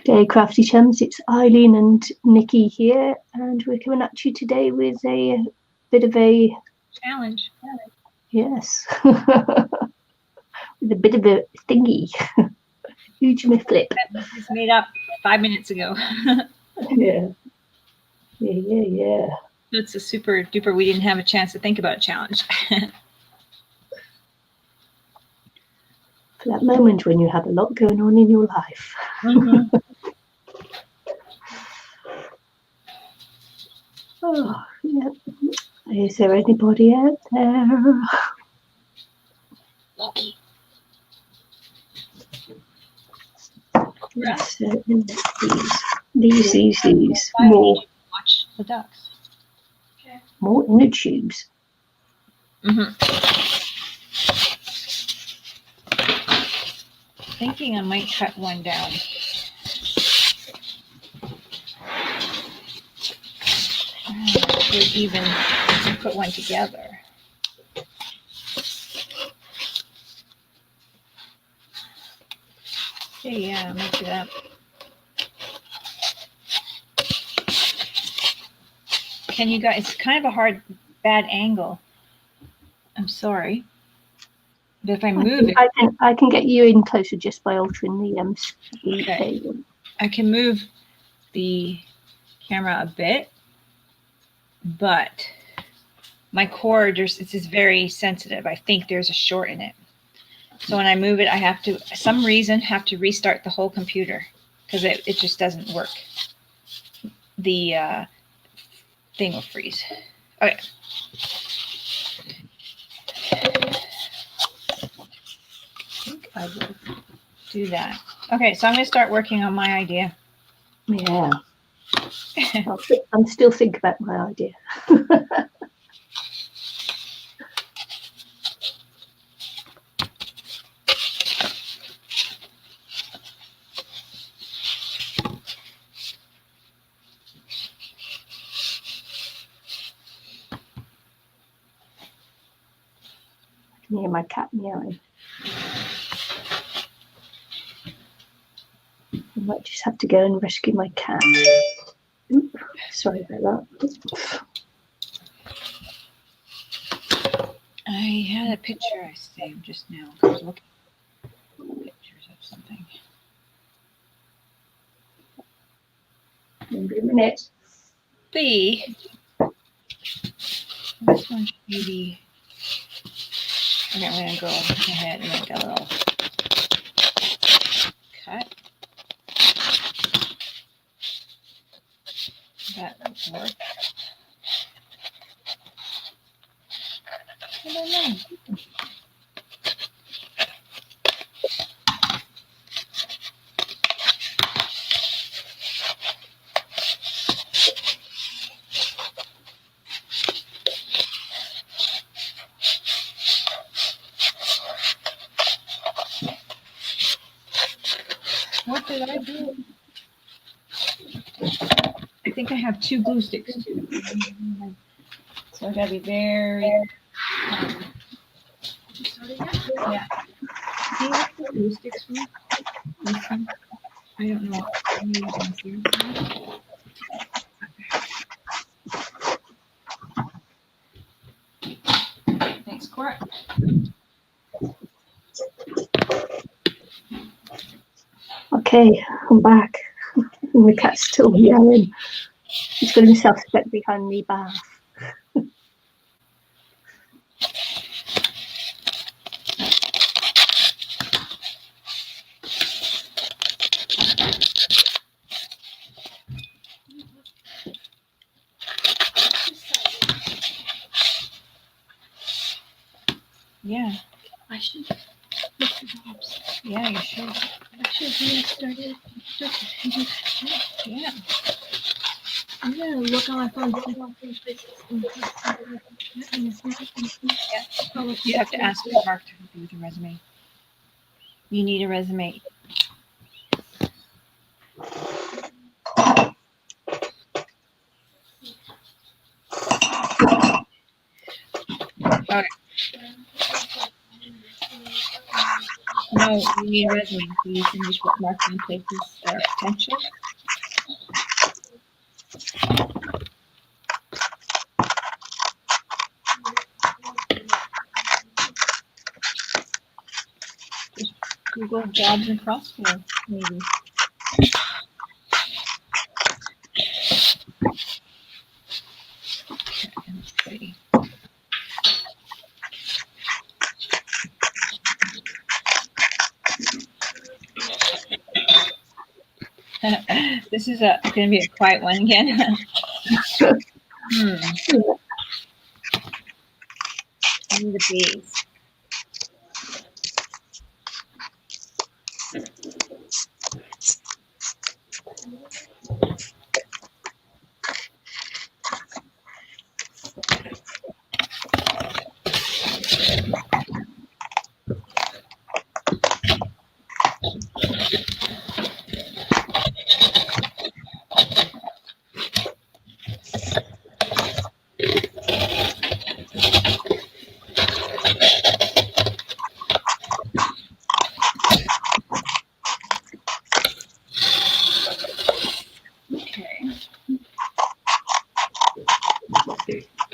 G'day crafty chums, it's Ilene and Nicky here, and we're coming at you today with a bit of a challenge. Yes, with a bit of a thingy. Huge me flip. That was made up 5 minutes ago. Yeah. It's a super duper. We didn't have a chance to think about a challenge. For that moment when you have a lot going on in your life. Mm-hmm. Oh, yeah. Is there anybody out there? Loki. Yes, these. More. Watch the ducks. Okay. More inner tubes. Mm-hmm. Thinking I might cut one down. Could even put one together. Okay, yeah, mix it up. Can you guys? It's kind of a bad angle. I'm sorry, but if I move it, I can get you in closer just by altering the speed. Okay. I can move the camera a bit, but my cord it's very sensitive. I think there's a short in it, so when I move it, I have to, for some reason, have to restart the whole computer because it just doesn't work. The thing will freeze. Okay. I think I will do that. Okay, so I'm going to start working on my idea. Yeah. I'm still thinking about my idea. I can hear my cat meowing. I might just have to go and rescue my cat. Oop, sorry about that. I had a picture I saved just now. I was looking at pictures of something. Maybe a minute. This one should be. Okay, I'm going to go ahead and make a little cut. That would work. I don't know. What did I do? I think I have 2 glue sticks too. So I gotta be very. Yeah. Do you have the glue sticks for me? I don't know. I'm using here. Thanks, Cora. Okay, I'm back. And the cat's still yelling. He's got himself stuck behind me bath. Yeah. I should look for jobs. Yeah, you should. I should get started. Yeah. I'm gonna look on my phone. Yeah. You have to ask Mark to help you with your resume. You need a resume. Okay. No, you need a resume so you can use what Mark places our potential. Just Google jobs in Crossfield, maybe. Let's see. This is going to be a quiet one again. The bees.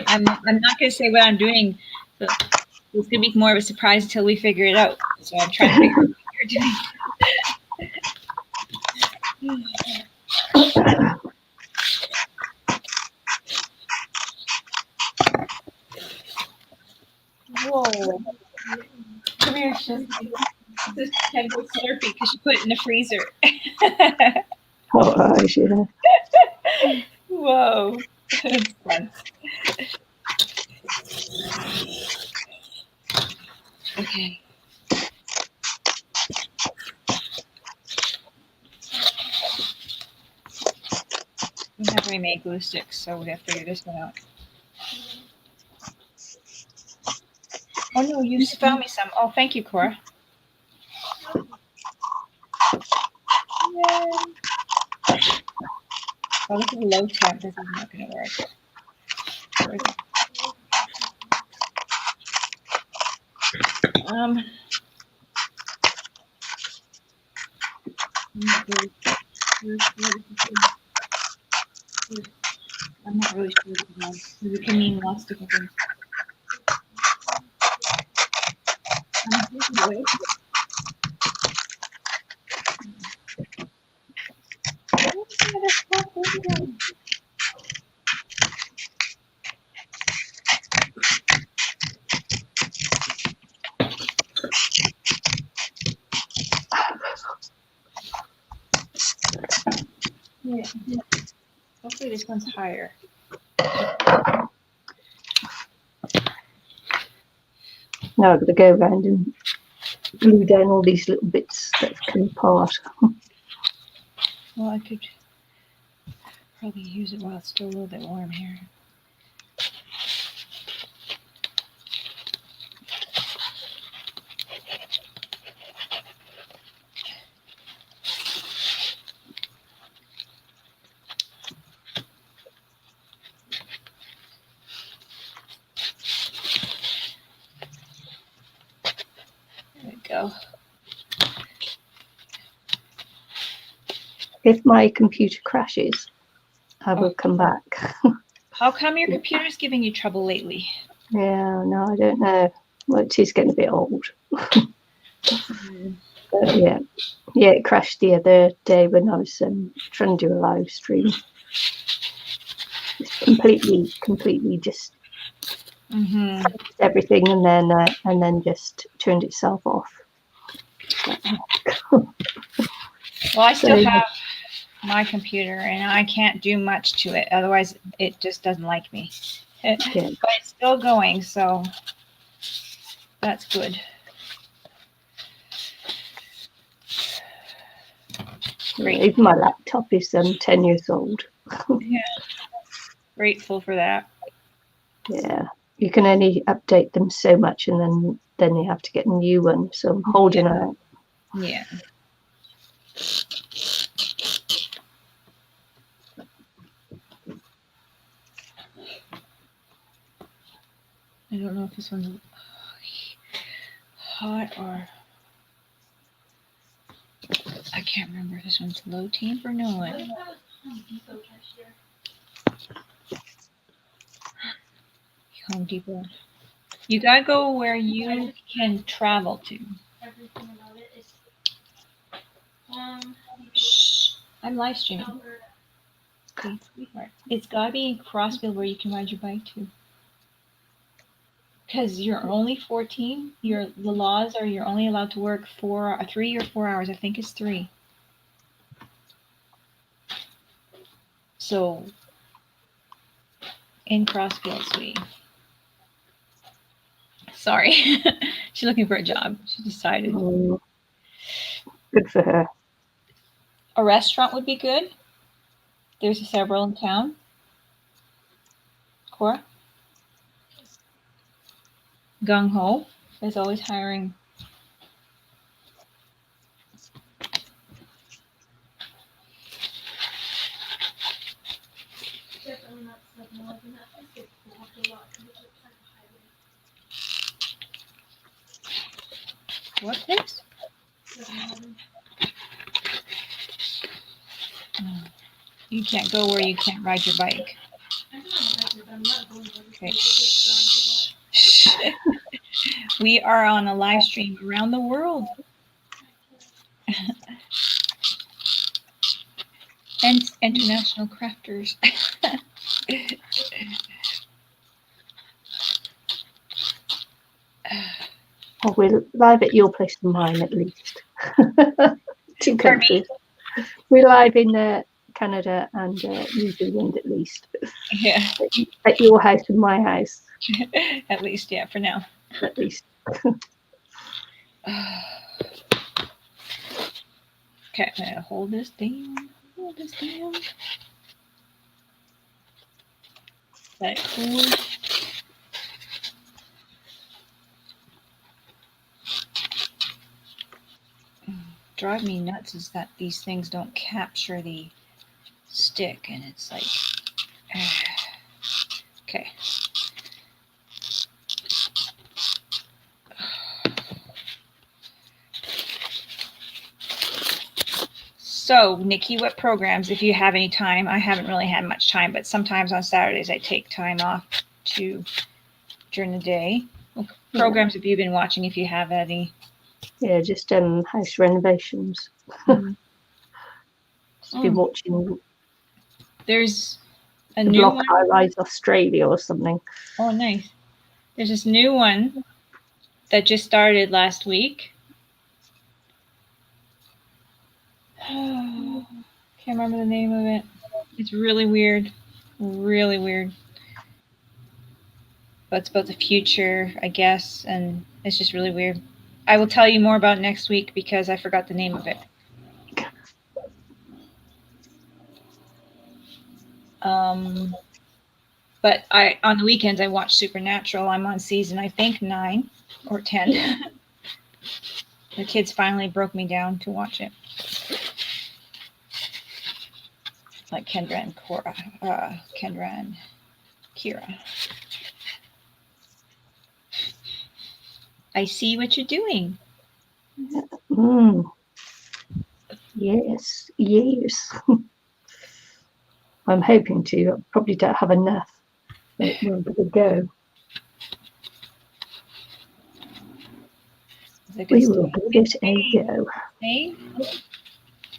I'm not going to say what I'm doing, but it's going to be more of a surprise until we figure it out. So I'm trying to figure out what you're doing. Whoa. Come here, this can go Slurpee because she put it in the freezer. Oh, right, yeah. Whoa. That's fun. Okay. We have remade glue sticks, so we have to figure this one out. Oh no, you found me some. Oh, thank you, Cora. Yay. Oh, this is low temp. This is not going to work. I'm not really sure because it can mean lots of different things. Yeah. Hopefully this one's higher. Now I've got to go around and glue down all these little bits that come apart. Well, I could probably use it while it's still a little bit warm here. There we go. If my computer crashes, I will come back. How come your computer's giving you trouble lately? Yeah, no, I don't know. Well, it is getting a bit old. But yeah, it crashed the other day when I was trying to do a live stream. It's completely just everything, and then just turned itself off. Well, I still have my computer, and I can't do much to it. Otherwise, it just doesn't like me. But it's still going, so that's good. Great. Even my laptop is 10 years old. Yeah, grateful for that. Yeah, you can only update them so much, and then you have to get a new one. So I'm holding out. Yeah. I don't know if this one's hot or I can't remember if this one's low temp or not. Home Depot. You gotta go where you can travel to. Everything about it is. Shh. I'm live streaming. Okay, sweetheart. It's gotta be in Crossfield where you can ride your bike to. Because you're only 14. The laws are you're only allowed to work 3 or 4 hours. I think it's 3. So in Crossfield, sweetie. Sorry. She's looking for a job. She decided. Good for her. A restaurant would be good. There's several in town. Cora? Gung Ho is always hiring. Definitely not 7-Eleven. That place gets blocked a lot because it's kind of highway. What place? 7-Eleven. Oh, you can't go where you can't ride your bike. I don't know, but I'm not going to. Okay. Shh. We are on a live stream around the world. And international crafters. Oh, we're live at your place and mine, at least. 2 countries. We're live in Canada and New Zealand, at least. Yeah. At your house and my house. At least, yeah, for now. At least. Okay, I'm gonna hold this down. Hold this down. That cool. Drive me nuts is that these things don't capture the stick, and it's like, okay. So, Nikki, what programs, if you have any time? I haven't really had much time, but sometimes on Saturdays I take time off during the day. What programs have you been watching, if you have any? Yeah, just house renovations. Just been watching. There's a the new Block one. High Rise Australia or something. Oh, nice. There's this new one that just started last week. Can't remember the name of it. It's really weird. Really weird. But it's about the future, I guess, and it's just really weird. I will tell you more about it next week because I forgot the name of it. But on the weekends I watch Supernatural. I'm on season, I think, 9 or 10. The kids finally broke me down to watch it. Like Kendra and Kira. I see what you're doing. Yes. I'm hoping to. I probably don't have enough. But we'll give it a go. We will give it a go. Stay.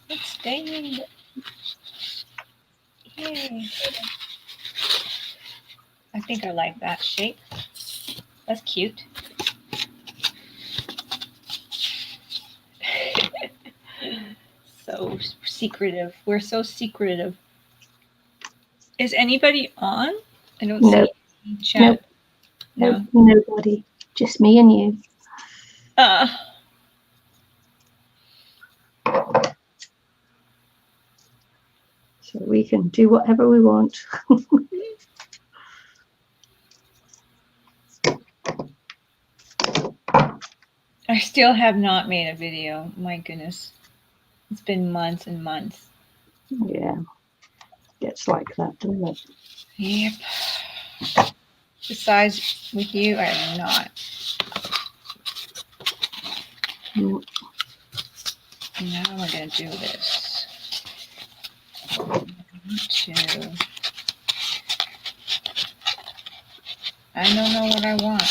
Let's stay. Yay. I think I like that shape. That's cute. So secretive. We're so secretive. Is anybody on? I don't see any chat. No, nobody. Just me and you. So we can do whatever we want. I still have not made a video. My goodness. It's been months and months. Yeah. Gets like that, doesn't it? Yep. Besides, with you, I am not. Now I'm going to do this. I don't know what I want.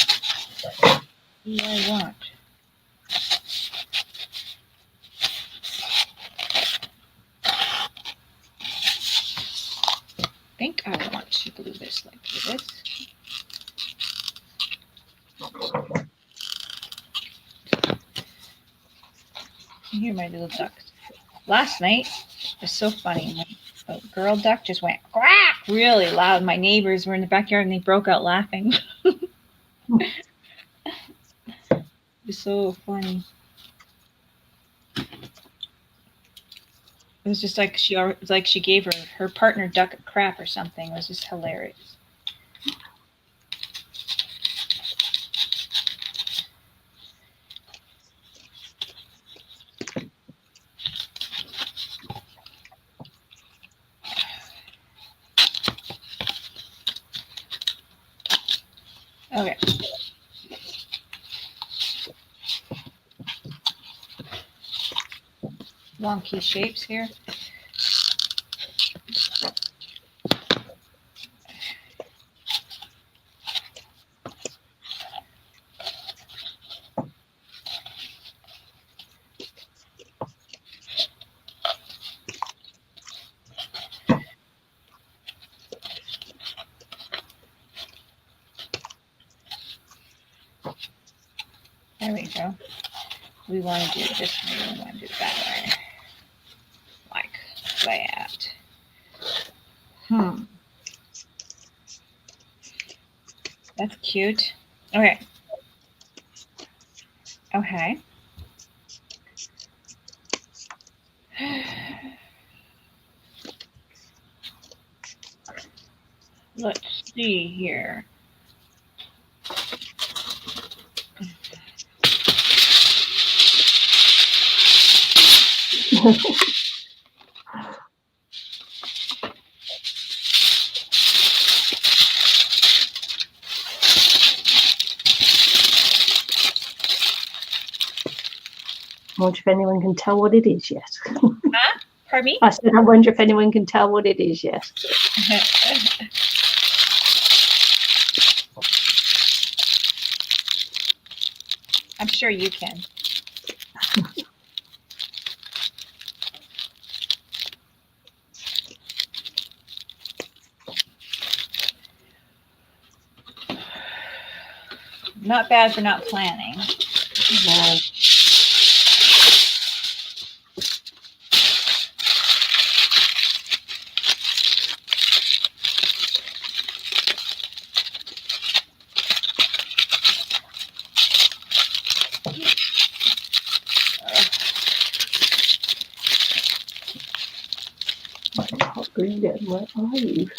What do I want? I think I want to glue this like this. Here are my little ducks. Last night was so funny. A girl duck just went quack really loud. My neighbors were in the backyard and they broke out laughing. It was so funny. It was just like she gave her partner duck a crap or something. It was just hilarious. Okay. Wonky shapes here. There we go. We want to do it this way. We want to do it that way. Like that. That's cute. Okay. Okay. Let's see here. I wonder if anyone can tell what it is yet. Huh? Pardon me? I said, I wonder if anyone can tell what it is yet. I'm sure you can. Not bad for not planning. No. I can't read it. Where are you?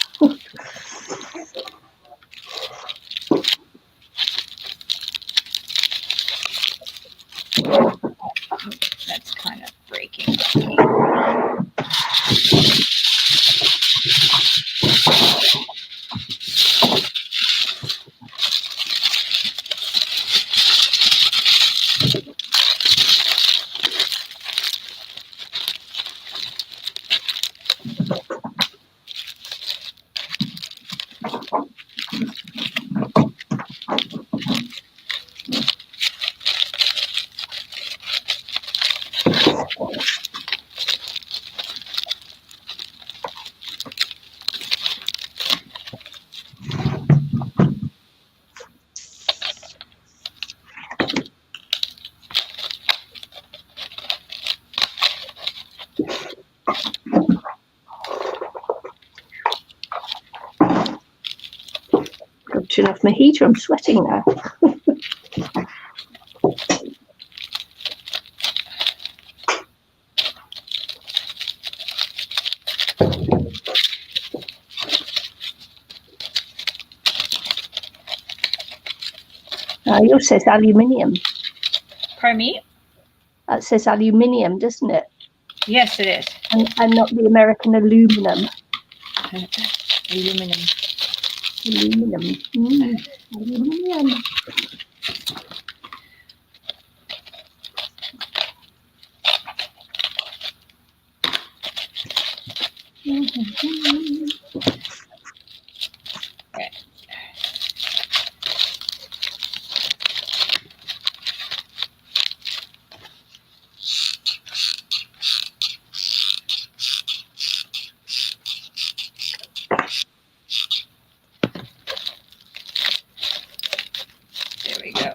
That's kind of breaking. Got to turn off my heater. I'm sweating now. Yours says aluminium. Pardon me? That says aluminium, doesn't it? Yes, it is. And not the American aluminum. Aluminum. Aluminum. Aluminum. Okay. There we go.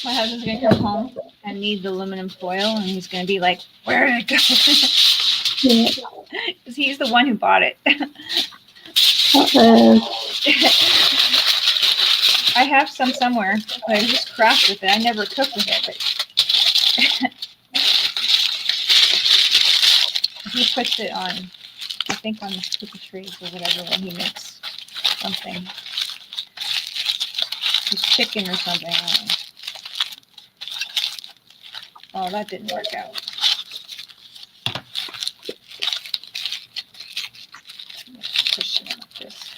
My husband's gonna come home and need the aluminum foil, and he's gonna be like, "Where did it go?" Because he's the one who bought it. I have some somewhere, but I just craft with it. I never cook with it, but he puts it on, I think, on the cookie trays or whatever when he makes something. His chicken or something. I don't know. Oh, that didn't work out. Push it like this.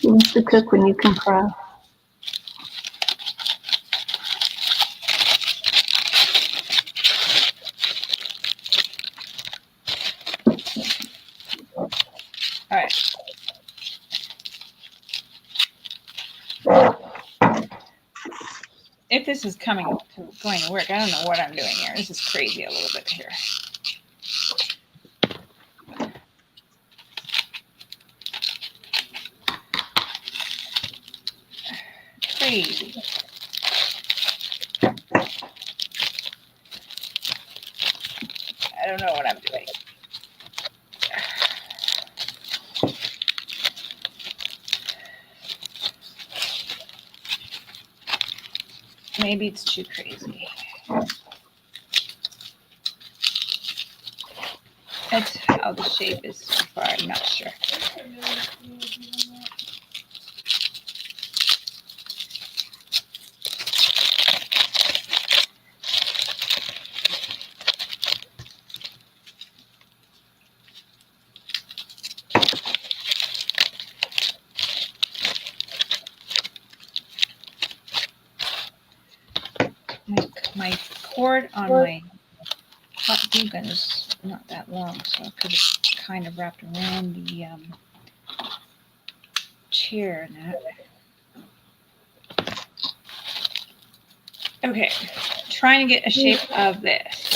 He wants to cook when you can craft. All right. If this is going to work, I don't know what I'm doing here. This is crazy a little bit here. Crazy. I don't know what I'm doing. Maybe it's too crazy. That's how the shape is so far. I'm not sure. My cord on my hot glue gun is not that long, so I could have kind of wrapped around the chair and that. Okay, trying to get a shape of this.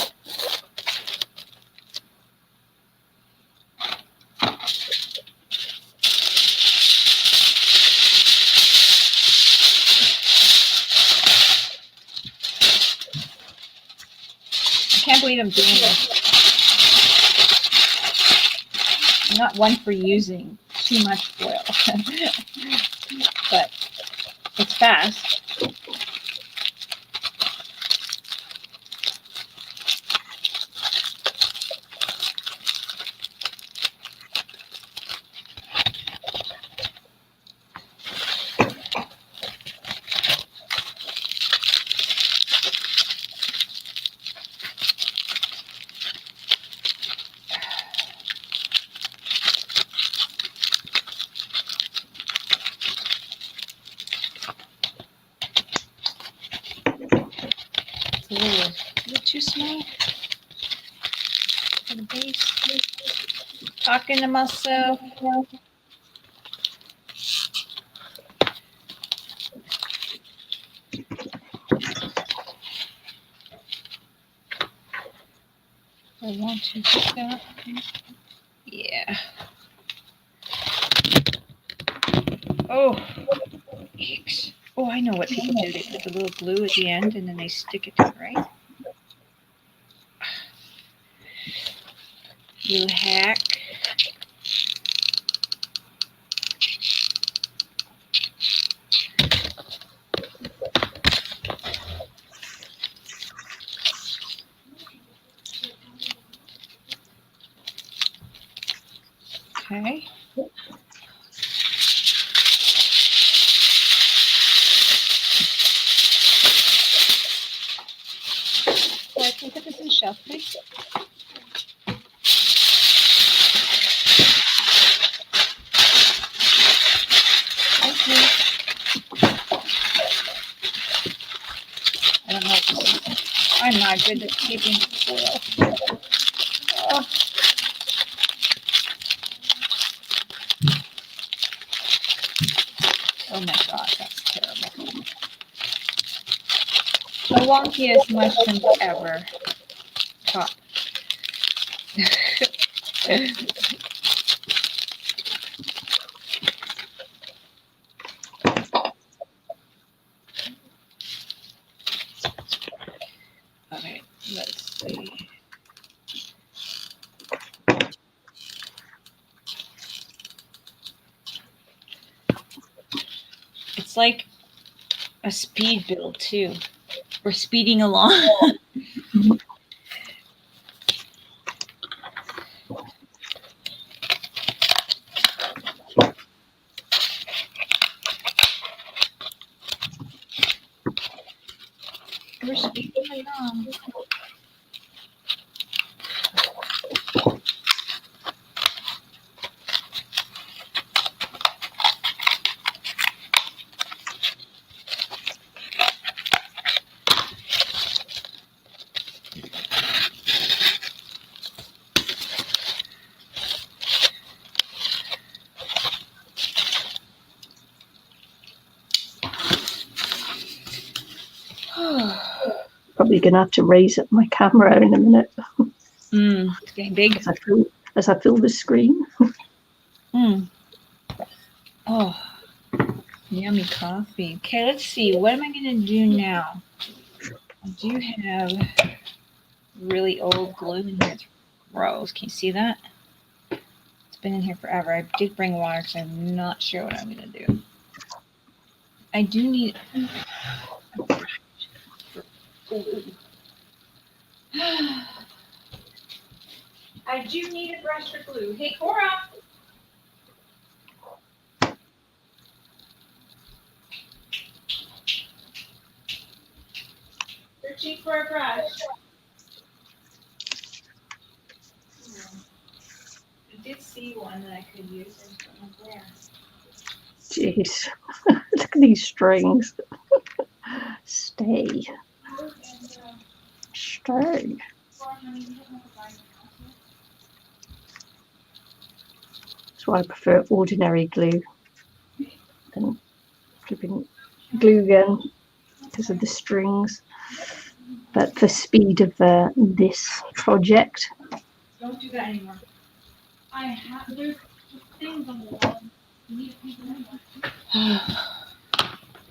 I can't believe I'm doing this. I'm not one for using too much foil, but it's fast. It's a little too small for the base. Talking to myself. I want to put that. Yeah. Oh, yikes. Oh, I know what people do. They put the little glue at the end and then they stick it to it, right? You hack. this in shelf, please? Okay. I don't know if this is, I'm not good at keeping foil. Oh. Oh my gosh, that's terrible. The wonkiest mushrooms ever. Top. Okay, let's see. It's like a speed build too. We're speeding along. We're speeding along. Probably gonna have to raise up my camera in a minute It's getting big. as I fill the screen. Oh, yummy coffee. Okay, let's see. What am I going to do now? I do have really old glue in here. It's gross. Can you see that? It's been in here forever. I did bring water because I'm not sure what I'm going to do. I do need a brush for glue. I do need a brush for glue. Hey, Cora! Searching for a brush. I did see one that I could use. I just don't know where. Jeez, look at these strings. Stay. Stay. That's why I prefer ordinary glue than flipping glue gun because of the strings. But for speed of this project, Don't do that anymore. I have. There's things on the wall. You need a piece of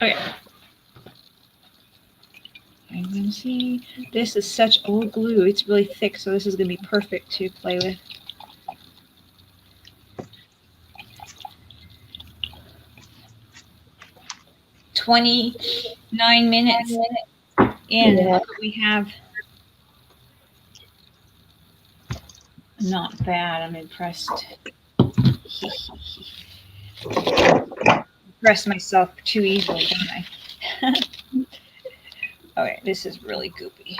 okay. I'm gonna see. This is such old glue. It's really thick, so this is gonna be perfect to play with. $29 minutes in. Yeah. Look what we have. Not bad. I'm impressed. Impress myself too easily, don't I? Okay, this is really goopy.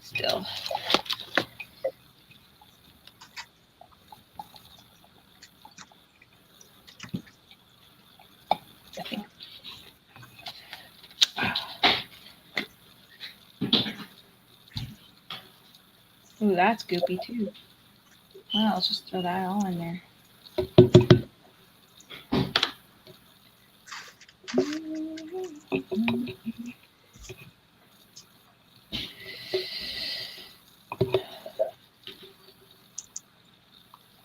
Still. I think. Ooh, that's goopy too. Well, let's just throw that all in there.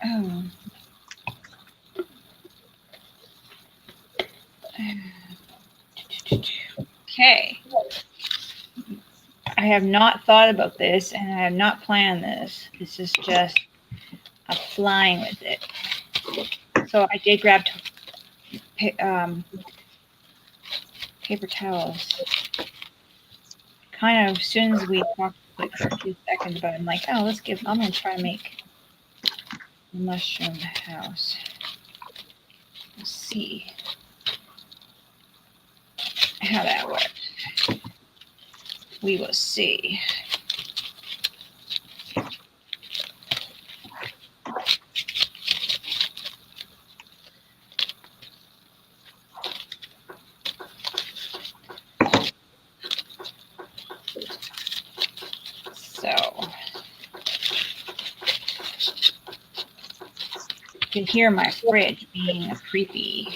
Oh. Okay. I have not thought about this and I have not planned this. This is just a flying with it. So I did grab paper towels. Kind of as soon as we talked like for a few seconds about it, I'm like, oh, I'm gonna try to make a mushroom house. Let's see how that works. We will see. can hear my fridge being creepy.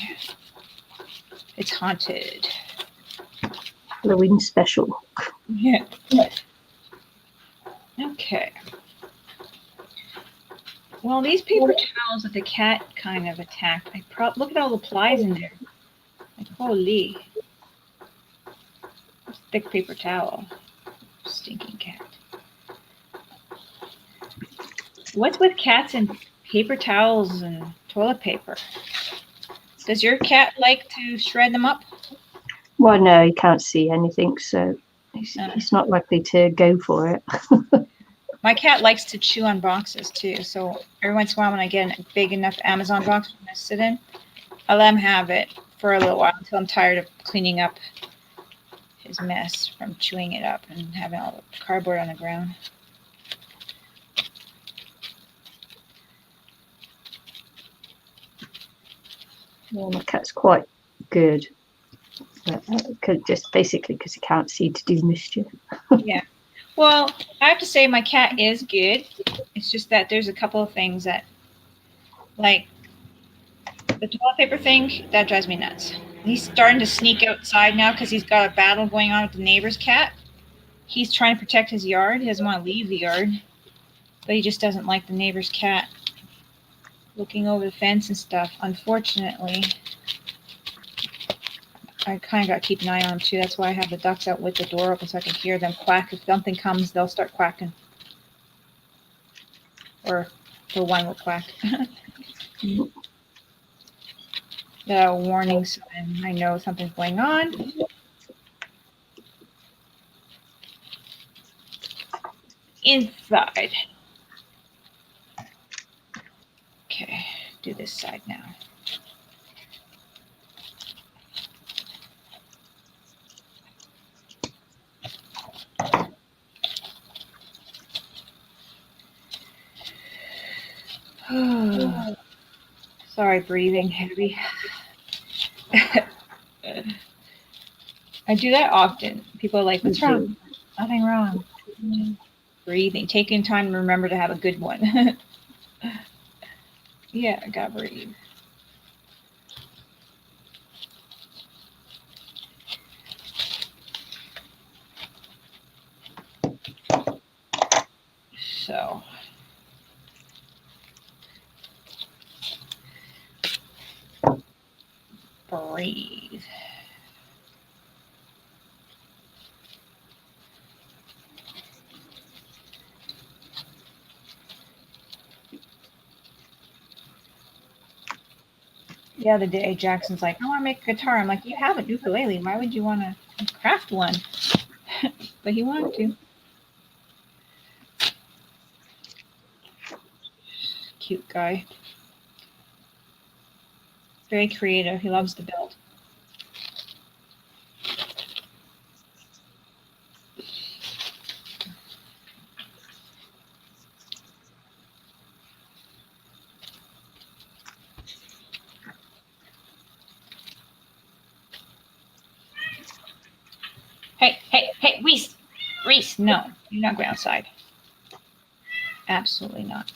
It's haunted. Halloween special. Yeah. Okay. Well, these paper towels that the cat kind of attacked, look at all the plies in there. Like, holy. Thick paper towel. Stinking cat. What's with cats and paper towels and toilet paper? Does your cat like to shred them up? Well, no, he can't see anything, so he's not likely to go for it. My cat likes to chew on boxes too, so every once in a while when I get a big enough Amazon box for him to sit in, I let him have it for a little while until I'm tired of cleaning up his mess from chewing it up and having all the cardboard on the ground. Yeah, my cat's quite good, but just basically because he can't see to do mischief. Yeah. Well, I have to say my cat is good. It's just that there's a couple of things that, like the toilet paper thing, that drives me nuts. He's starting to sneak outside now because he's got a battle going on with the neighbor's cat. He's trying to protect his yard. He doesn't want to leave the yard, but he just doesn't like the neighbor's cat looking over the fence and stuff. Unfortunately, I kind of got to keep an eye on him too. That's why I have the ducks out with the door open so I can hear them quack. If something comes, they'll start quacking. Or the one will quack. The warning sign. I know something's going on. Inside. Okay, do this side now. Sorry, breathing heavy. I do that often. People are like, what's wrong? Nothing wrong. Breathing. Taking time to remember to have a good one. Yeah, I gotta breathe. So. Breathe. The other day, Jackson's like, I want to make a guitar. I'm like, you have a ukulele. Why would you want to craft one? But he wanted to. Cute guy. Very creative. He loves to build. Hey, Reese! Reese, no. You're not going outside. Absolutely not.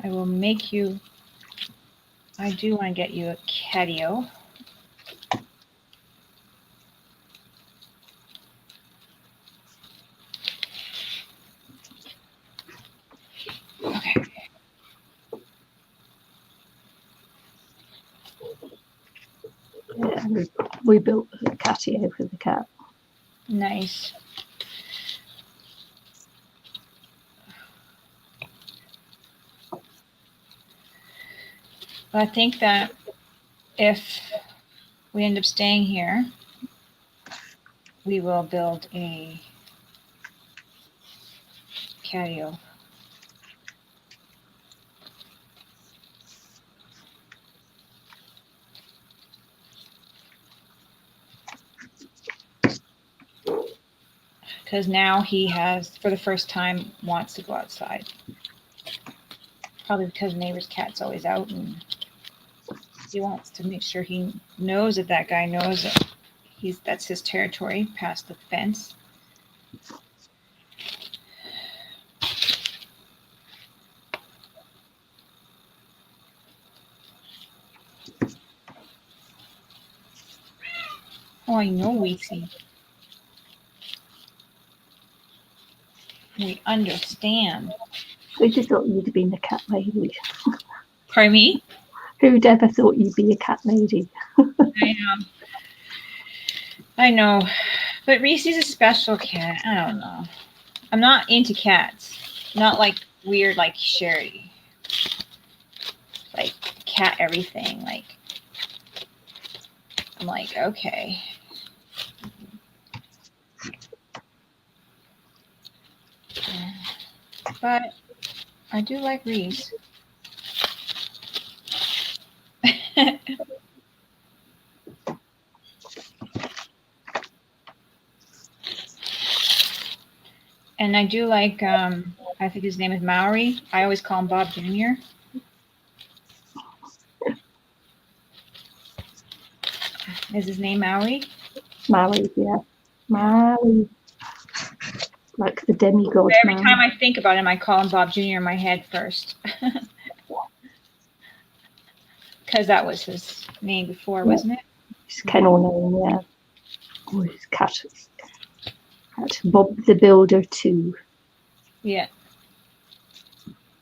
I will make you... I do want to get you a catio. Okay. Yeah, we built a catio for the cat. Nice. I think that if we end up staying here, we will build a catio. Because now he has, for the first time, wants to go outside. Probably because the neighbor's cat's always out, and he wants to make sure he knows that that guy knows that that's his territory past the fence. Oh, I know we see. We understand. Who'd have thought you'd have been a cat lady? Pardon me? Who'd ever thought you'd be a cat lady? I know. I know. But Reese's a special cat. I don't know. I'm not into cats. Not like weird like Sherry. Like cat everything. Like I'm like, okay. But I do like Reese. And I do like I think his name is Maori. I always call him Bob Jr. Is his name Maori? Maui, yeah. Maui. Like the demigod Every Maui. time I think about him, I call him Bob Jr. in my head first. Because that was his name before, Yeah. wasn't it? His kennel name, yeah. Oh, his cat. Bob the Builder too. Yeah.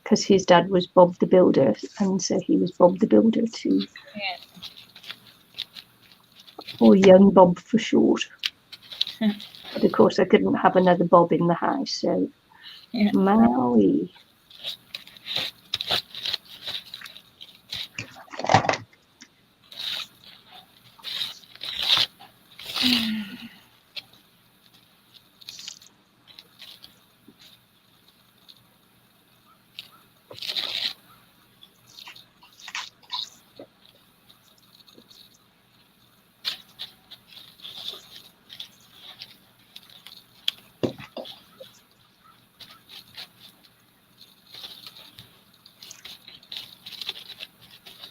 Because his dad was Bob the Builder, and so he was Bob the Builder too. Yeah. Or Young Bob for short. But of course, I couldn't have another Bob in the house, so Yeah. Maui.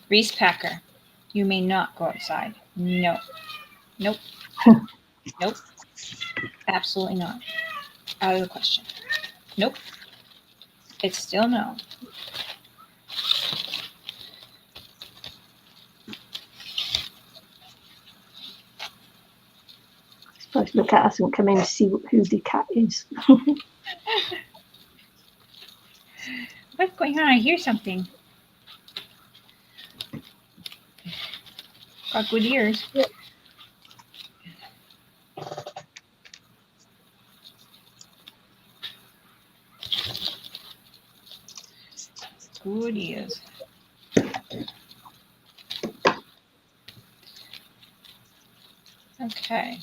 Reese Packer, you may not go outside. No. Nope. Nope. Absolutely not. Out of the question. Nope. It's still no. I suppose the cat hasn't come in to see who the cat is. What's going on? I hear something. Got good ears. Good ears. Okay.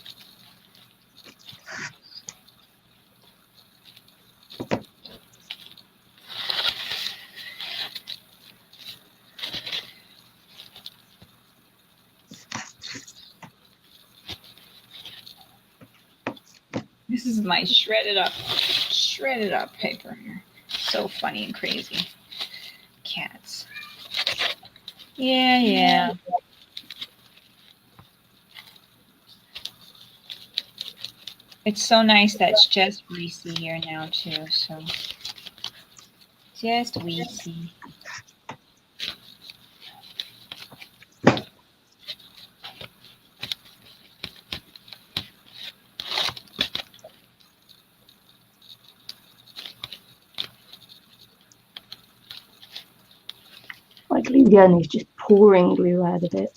This is my shredded up paper here. So funny and crazy. Cats. Yeah. It's so nice that it's just Reese here now too. So just Reese. My glue gun is just pouring glue out of it.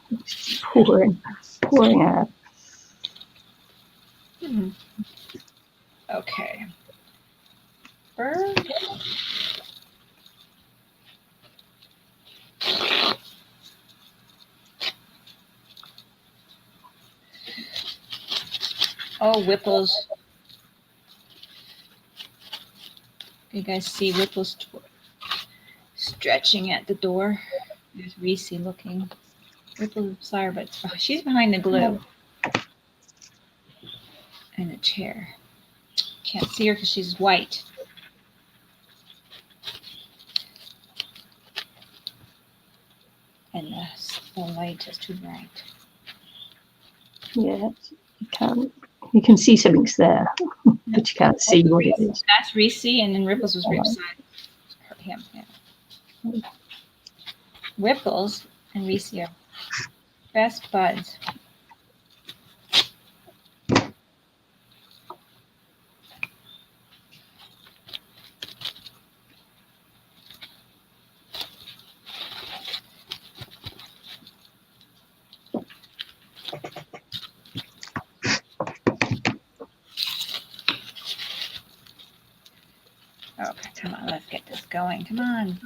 It's pouring out. Okay. Bird. Oh, Whipples. You guys see Whipples stretching at the door? There's Reese looking. Whipples, sorry, but she's behind the glue. And a chair. Can't see her because she's white. And the light is too bright. Yeah, you can see something's there, but you can't see what it is. That's Reese, and then Ripples was right beside him. Yeah. Ripples and Reese are Best buds. Okay, come on, let's get this going. Come on.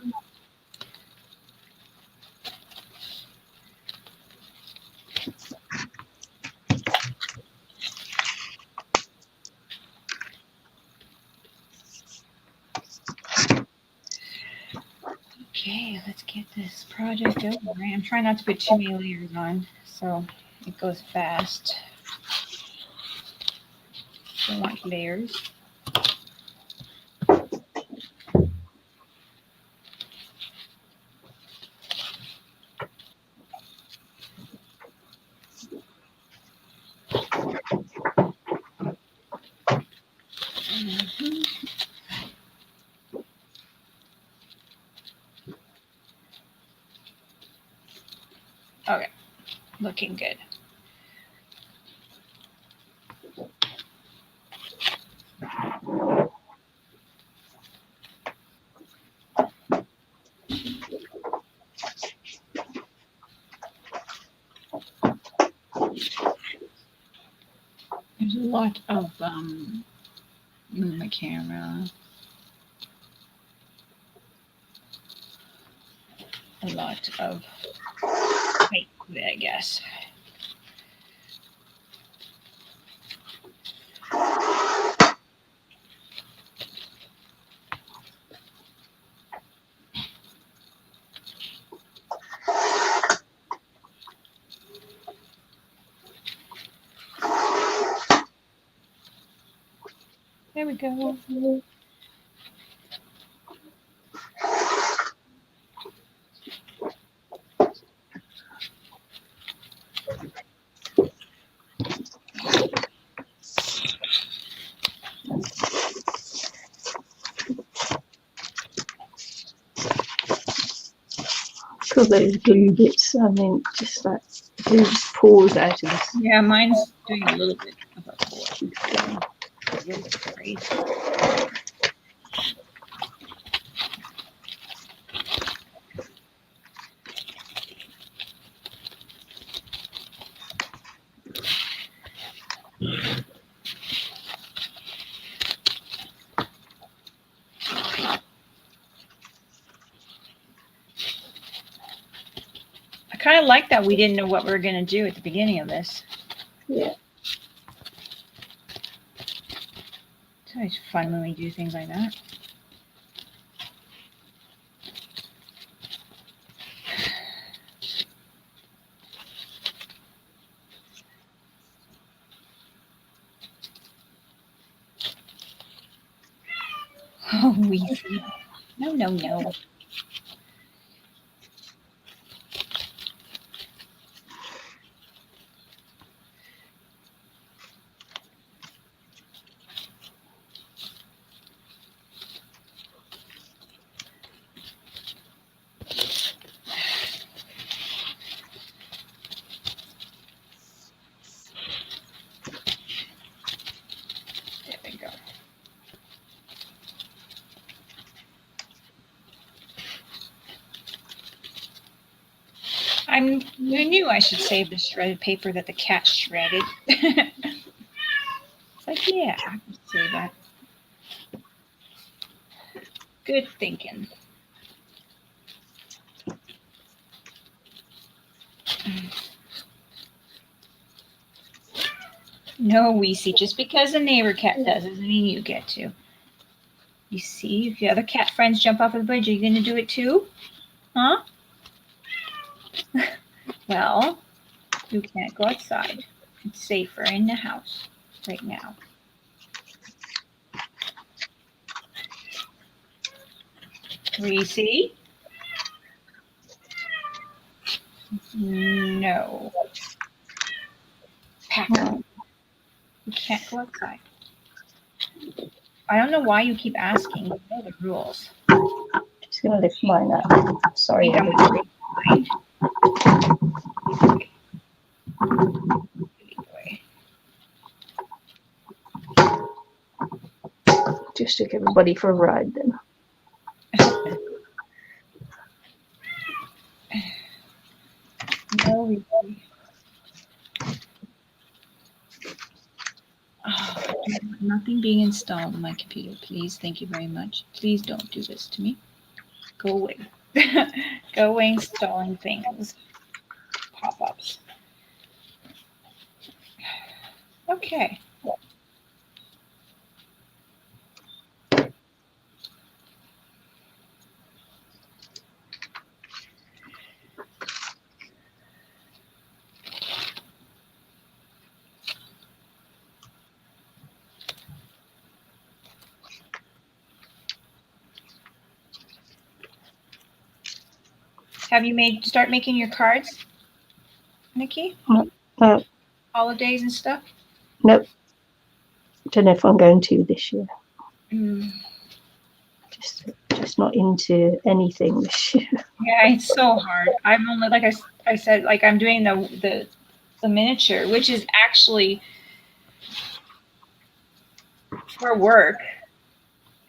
Okay, let's get this project over. I'm trying not to put too many layers on, so it goes fast. Don't want layers. Mhm. Okay, looking good. There's a lot of in the camera. A lot of height, I guess. There we go. Because those glue bits, I mean, just like glue just pours out of this. Yeah, mine's doing a little bit of a pour. A little bit crazy. I kind of like that we didn't know what we were going to do at the beginning of this. Yeah. It's always fun when we do things like that. Oh, we see. No, no, no. There we go. I knew I should save the shredded paper that the cat shredded. It's like, yeah, I can save that. Good thinking. No, we see. Just because a neighbor cat does doesn't mean you get to. You see, if your other cat friends jump off of the bridge, are you going to do it too? Huh? Well, you can't go outside. It's safer in the house right now. Reese? No. Packer. You can't go outside. I don't know why you keep asking. You know the rules. Just going to lift mine up. Sorry, I think I'm everybody. gonna just took everybody for a ride then. No, oh, nothing being installed on my computer. Please, thank you very much. Please don't do this to me. Go away. Go away installing things. Pop-ups. Okay. Have you start making your cards, Nikki? Uh, Holidays and stuff? nope. Don't know if I'm going to this year. Mm. Just not into anything this year. Yeah, it's so hard. I'm only like I said, like I'm doing the miniature, which is actually for work.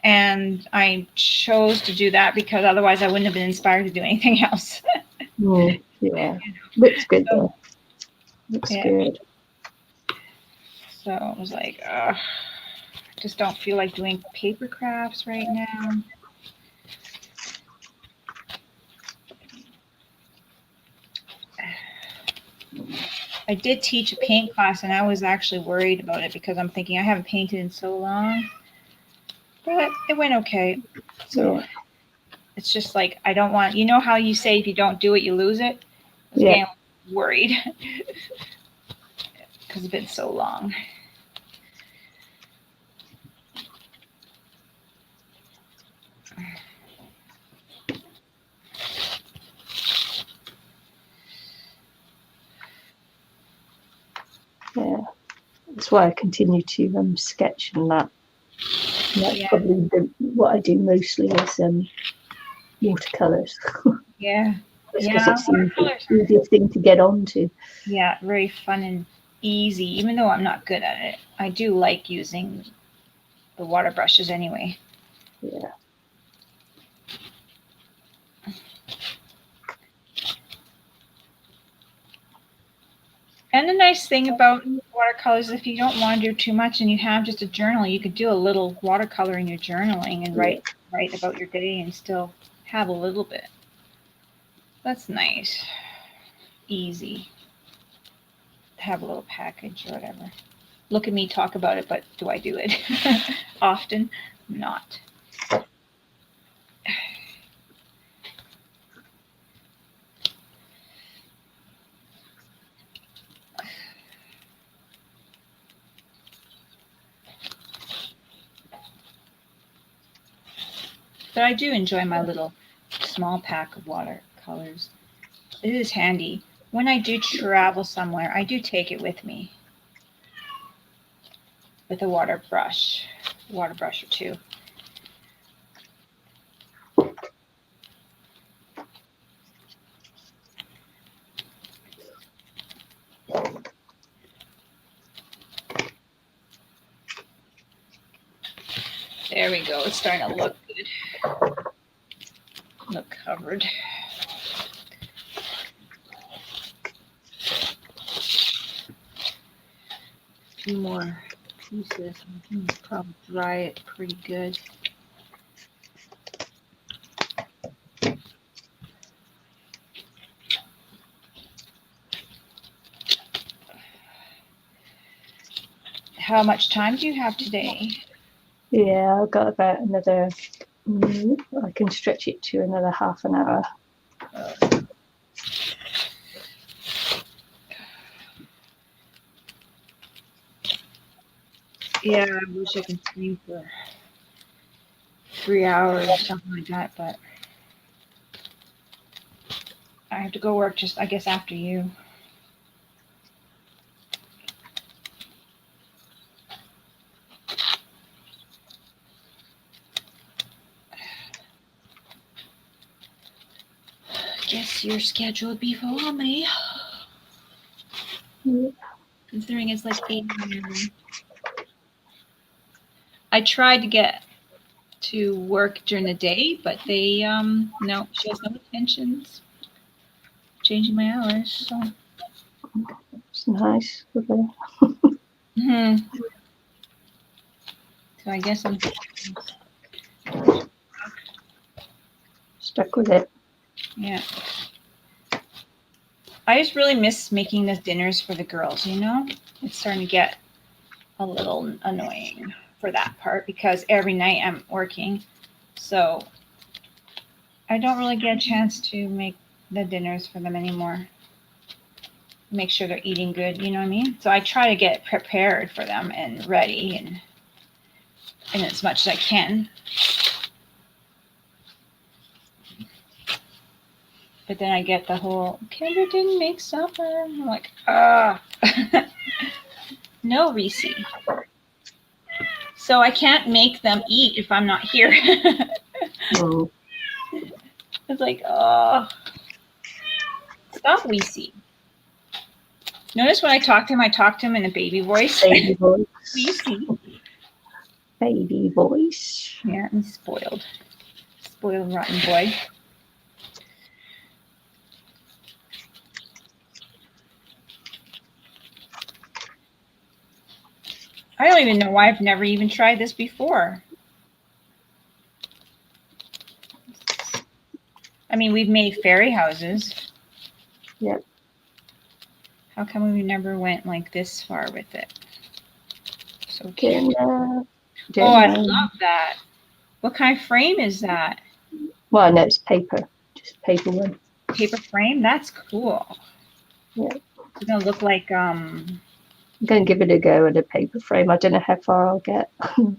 And I chose to do that because otherwise I wouldn't have been inspired to do anything else. Yeah. Looks good though. Looks Yeah. good. So I was like, I just don't feel like doing paper crafts right now. I did teach a paint class and I was actually worried about it because I'm thinking I haven't painted in so long. But it went okay. So Yeah. it's just like I don't want, you know how you say if you don't do it, you lose it? I was getting worried because it's been so long. Yeah. That's why I continue to sketch and that. And that's probably what I do mostly is watercolors. Yeah. Just Yeah. because it's Watercolors the easiest thing to get onto. Yeah, very fun and easy, even though I'm not good at it. I do like using the water brushes anyway. Yeah. And the nice thing about watercolors, if you don't want to do too much and you have just a journal, you could do a little watercolor in your journaling and write about your day and still have a little bit. That's nice. Easy. Have a little package or whatever. Look at me talk about it, but do I do it often? Not. But I do enjoy my little small pack of watercolors. It is handy. When I do travel somewhere, I do take it with me with a water brush or two. There we go. It's starting to look good. Look covered. A few more pieces. I can probably dry it pretty good. How much time do you have today? Yeah, I've got about another, I can stretch it to another half an hour. Yeah, I wish I could sleep for 3 hours or something like that, but I have to go work just, I guess, after you. I guess your schedule would be for me. Yeah. Considering it's like 8 a.m. I tried to get to work during the day, but they no, she has no intentions changing my hours. So It's nice. Lovely. hmm. So I guess I'm Stuck with it. yeah. I just really miss making the dinners for the girls, you know? It's starting to get a little annoying for that part because every night I'm working. So I don't really get a chance to make the dinners for them anymore. Make sure they're eating good, you know what I mean? So I try to get prepared for them and ready and as much as I can. But then I get the whole, Kendra didn't make supper. I'm like, ah. No, Reese. So I can't make them eat if I'm not here. Mm. It's like, oh, stop, Reese. Notice when I talk to him in a baby voice. Baby voice. Reese. Baby voice. Yeah, he's spoiled. Spoiled, rotten boy. I don't even know why I've never even tried this before. I mean, we've made fairy houses. Yep. How come we never went like this far with it? So cute. Dinner. Oh, I love that. What kind of frame is that? Well, no, it's paper. Just paper one. Paper frame? That's cool. Yeah. It's gonna look like I'm going to give it a go at a paper frame. I don't know how far I'll get. But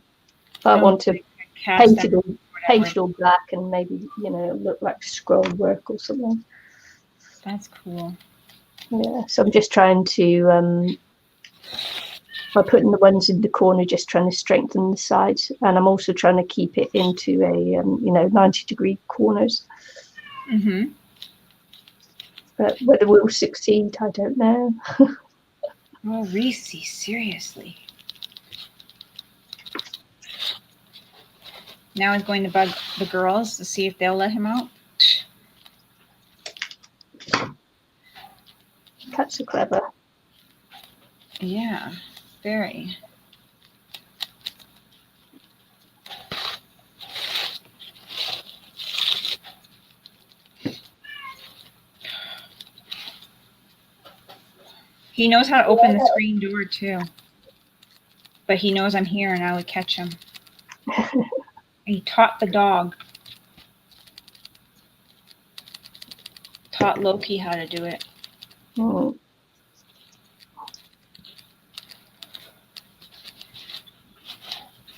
I want to paint it all black and maybe, you know, look like scroll work or something. That's cool. Yeah, so I'm just trying to, by putting the ones in the corner, just trying to strengthen the sides. And I'm also trying to keep it into a, you know, 90-degree corners. Mm-hmm. But whether we'll succeed, I don't know. Oh, Reese, seriously. Now he's going to bug the girls to see if they'll let him out. Cats are clever. Yeah, very. He knows how to open the screen door too. But he knows I'm here and I would catch him. He taught the dog. Taught Loki how to do it. Mm.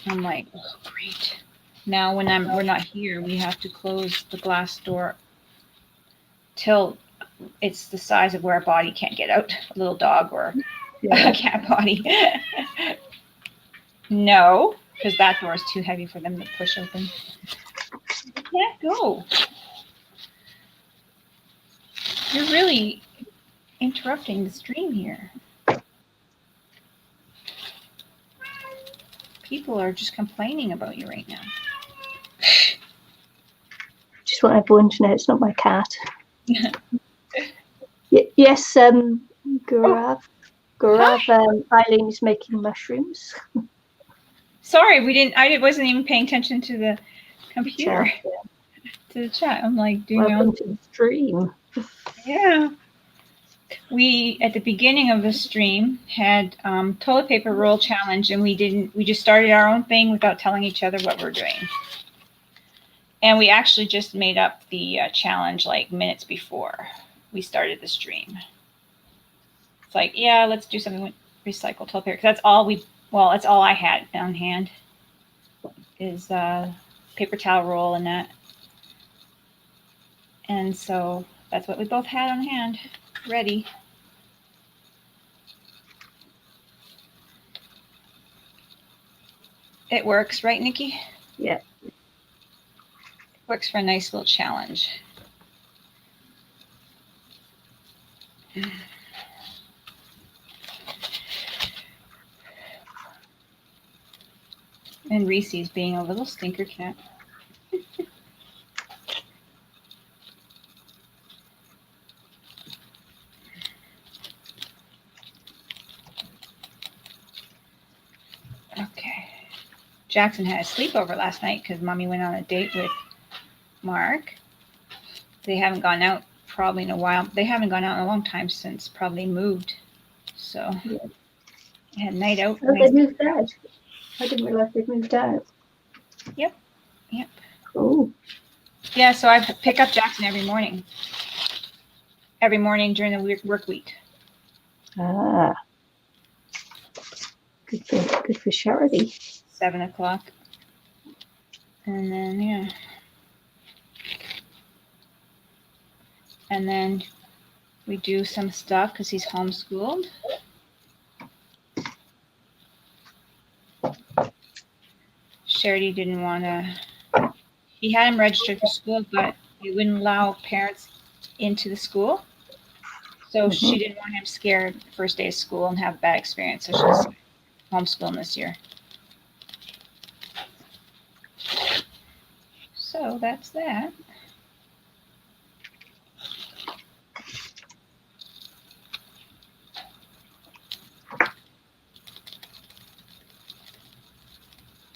I'm like, oh, great. Now when we're not here, we have to close the glass door till it's the size of where a body can't get out. A little dog or a cat body. No, because that door is too heavy for them to push open. You can't go. You're really interrupting the stream here. People are just complaining about you right now. Just want everyone to know it's not my cat. Yes, Gaurav, Eileen is making mushrooms. Sorry, I wasn't even paying attention to the computer, Chat, yeah. to the chat. I'm like doing Welcome to the stream. Yeah. We at the beginning of the stream had toilet paper roll challenge, and we just started our own thing without telling each other what we're doing. And we actually just made up the challenge like minutes before we started the stream. It's like, yeah, let's do something with recycled toilet paper. That's all that's all I had on hand is paper towel roll and that. And so that's what we both had on hand, ready. It works, right, Nikki? Yeah. It works for a nice little challenge. And Reese's being a little stinker cat. Okay. Jackson had a sleepover last night because Mommy went on a date with Mark. They haven't gone out probably in a while. They haven't gone out in a long time since probably moved. So Yeah. they had a night out. Oh, they moved out. I didn't realise they'd moved out. Yep. Oh, Yeah, so I pick up Jackson every morning. Every morning during the work week. ah, good for charity. 7 o'clock. And then, yeah. And then we do some stuff because he's homeschooled. Charity didn't want to. He had him registered for school, but they wouldn't allow parents into the school. So she didn't want him scared first day of school and have a bad experience. So she's homeschooling this year. So that's that.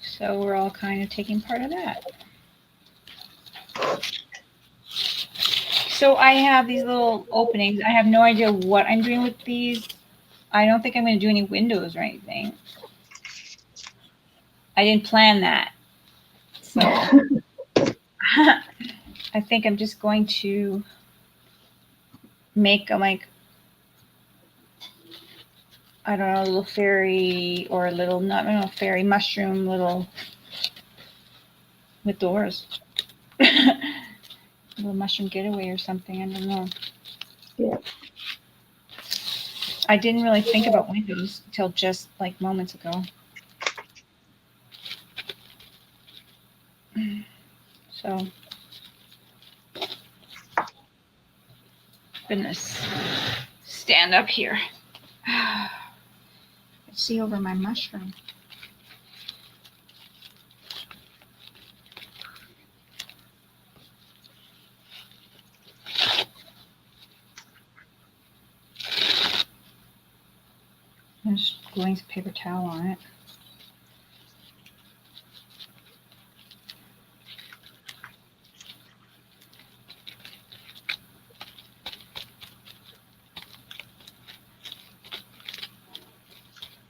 So we're all kind of taking part of that. So I have these little openings. I have no idea what I'm doing with these. I don't think I'm going to do any windows or anything. I didn't plan that. So I think I'm just going to make like, I don't know, a little fairy or a little, not a fairy, mushroom little with doors. A little mushroom getaway or something. I don't know. Yeah. I didn't really think about windows until just like moments ago. So, goodness, stand up here. Let's see over my mushroom. I'm just gluing some paper towel on it.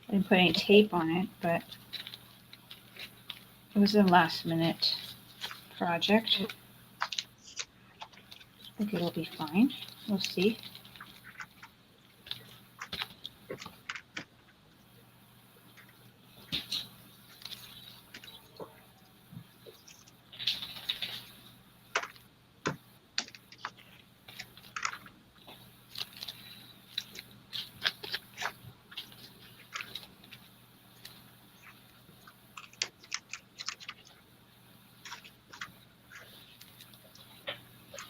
I didn't put any tape on it, but it was a last minute project. I think it'll be fine. We'll see.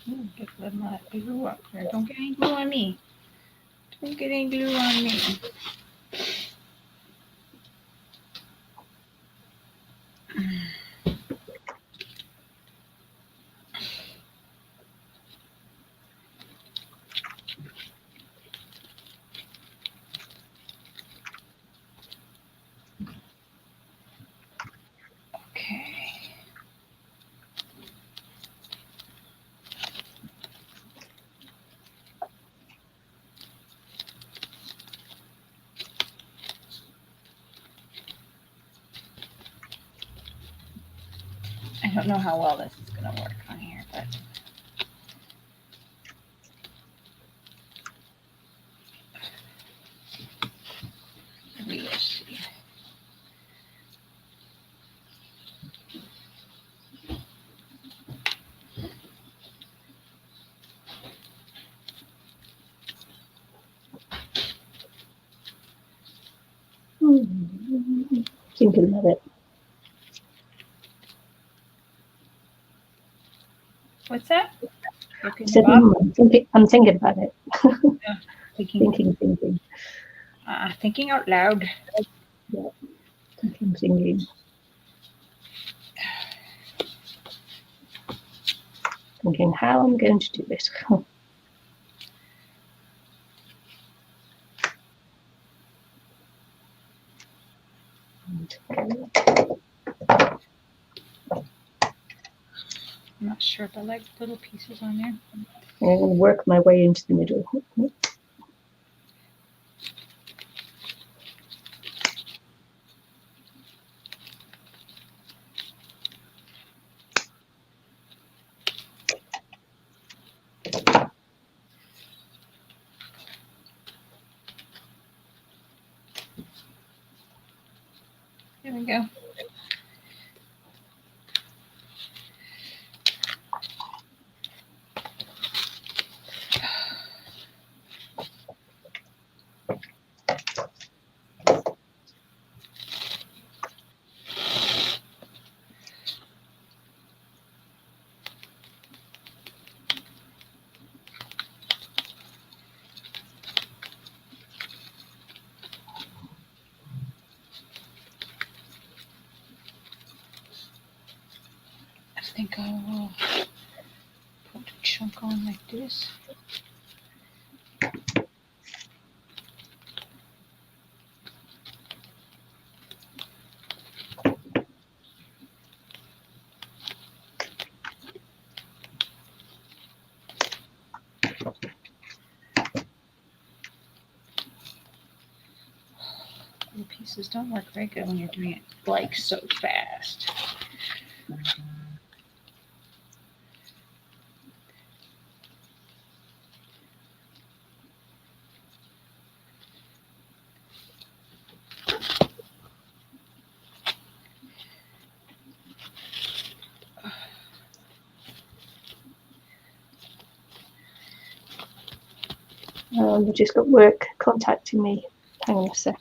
Ooh, get that glue up there. Don't get any glue on me. Don't get any glue on me. Okay. I don't know how well this is going to work on here, but we will see. Thinking about it. What's that? I said, I'm thinking about it. Thinking Thinking. Thinking out loud. Yeah. Thinking. thinking how I'm going to do this. I'm not sure if I like little pieces on there. I'm going to work my way into the middle. There we go. I think I will put the chunk on like this. Little pieces don't work very good when you're doing it like so fast. We just got work contacting me. Hang on a sec.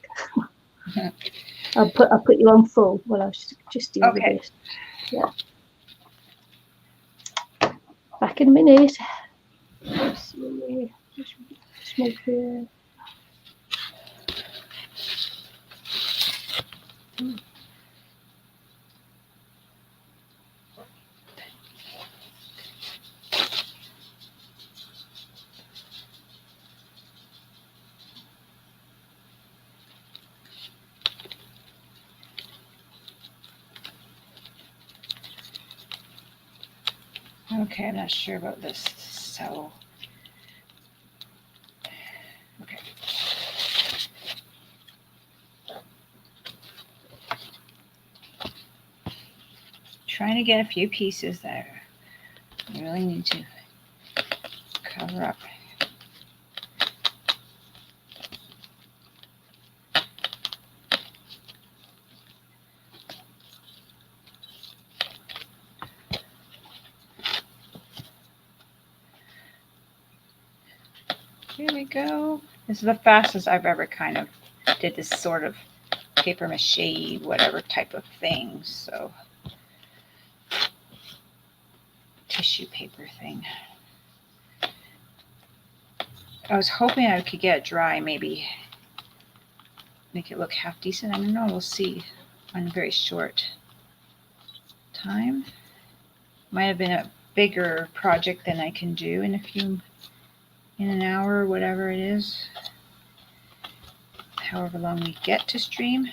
I'll put you on full while I just deal with this. Yeah. Back in a minute. Smoke here. Okay, I'm not sure about this. So, okay. Trying to get a few pieces there. I really need to cover up. Here we go. This is the fastest I've ever kind of did this sort of paper mache, whatever type of thing. So, tissue paper thing. I was hoping I could get it dry, maybe make it look half decent. I don't know. We'll see on a very short time. Might have been a bigger project than I can do in an hour or whatever it is. However long we get to stream.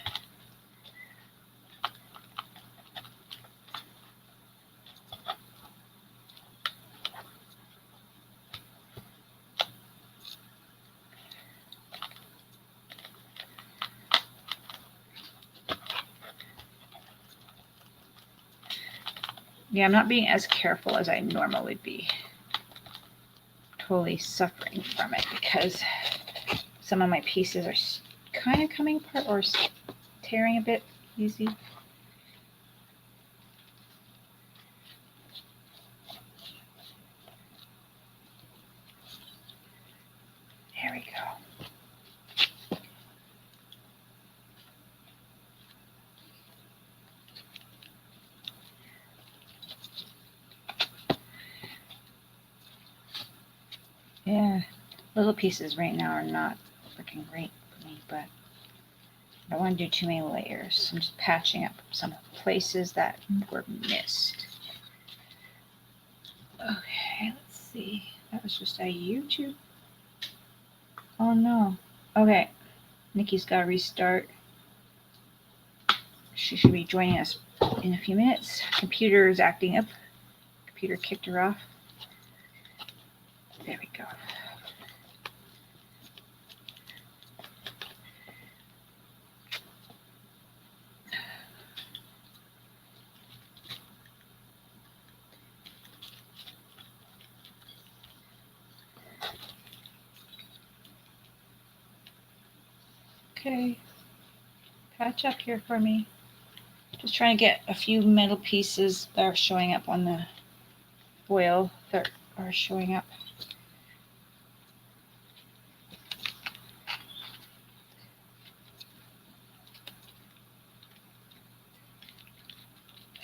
Yeah, I'm not being as careful as I normally be. Totally suffering from it because some of my pieces are kind of coming apart or tearing a bit easy. There we go. Yeah, little pieces right now are not looking great for me, but I don't want to do too many layers. I'm just patching up some places that were missed. Okay, let's see. That was just a YouTube. Oh no. Okay. Nikki's got to restart. She should be joining us in a few minutes. Computer is acting up. Computer kicked her off. There we go. Okay. Patch up here for me. Just trying to get a few metal pieces that are showing up on the foil that are showing up.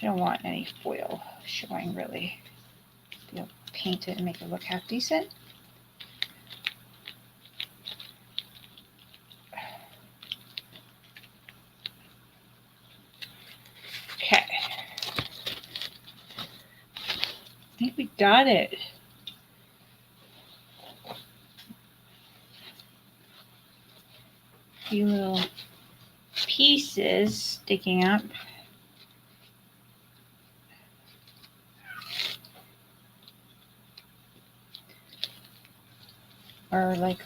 I don't want any foil showing really. They'll paint it and make it look half decent. Okay. I think we got it. A few little pieces sticking up. Or like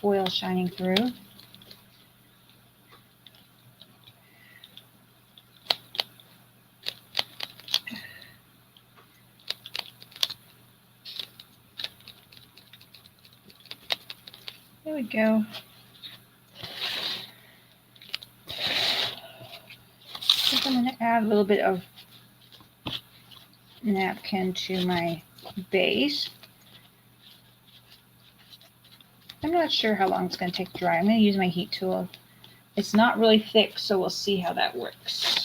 foil shining through. There we go. I think I'm going to add a little bit of napkin to my base. I'm not sure how long it's going to take to dry. I'm going to use my heat tool. It's not really thick, so we'll see how that works.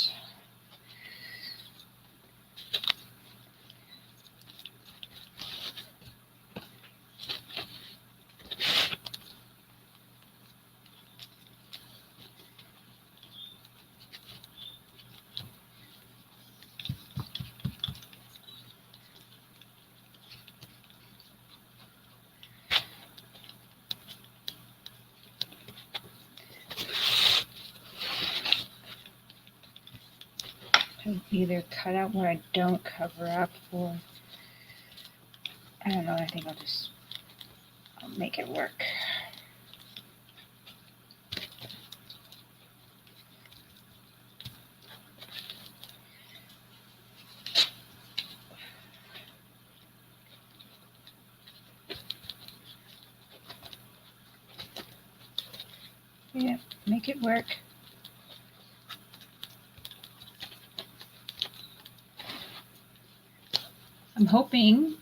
I either cut out where I don't cover up, or I don't know. I think I'll make it work. Yeah, make it work. I'm hoping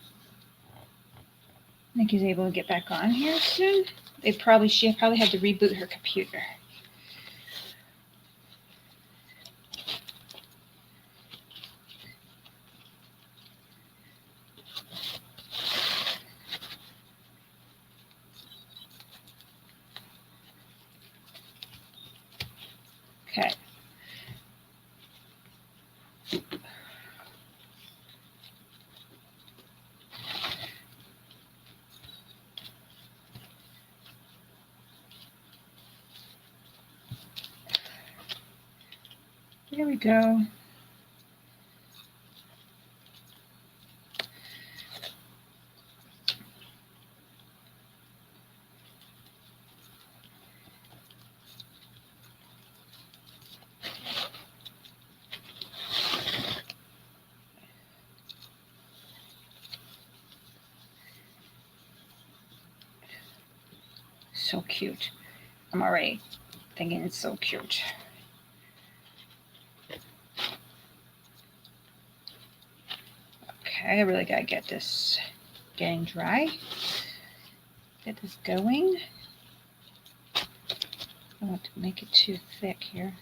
Nikki's able to get back on here soon. She probably had to reboot her computer. Okay. There we go. So cute. I'm already thinking it's so cute. Okay, I really gotta get this getting dry. Get this going. I don't want to make it too thick here.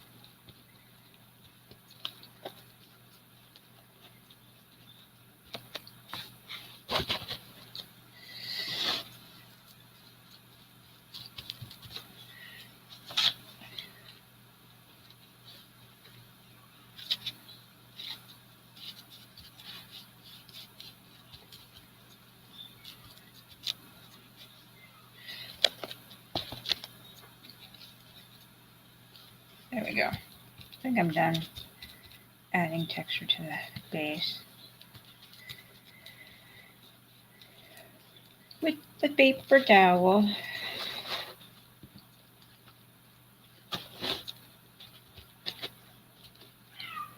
There we go. I think I'm done adding texture to the base with the paper towel.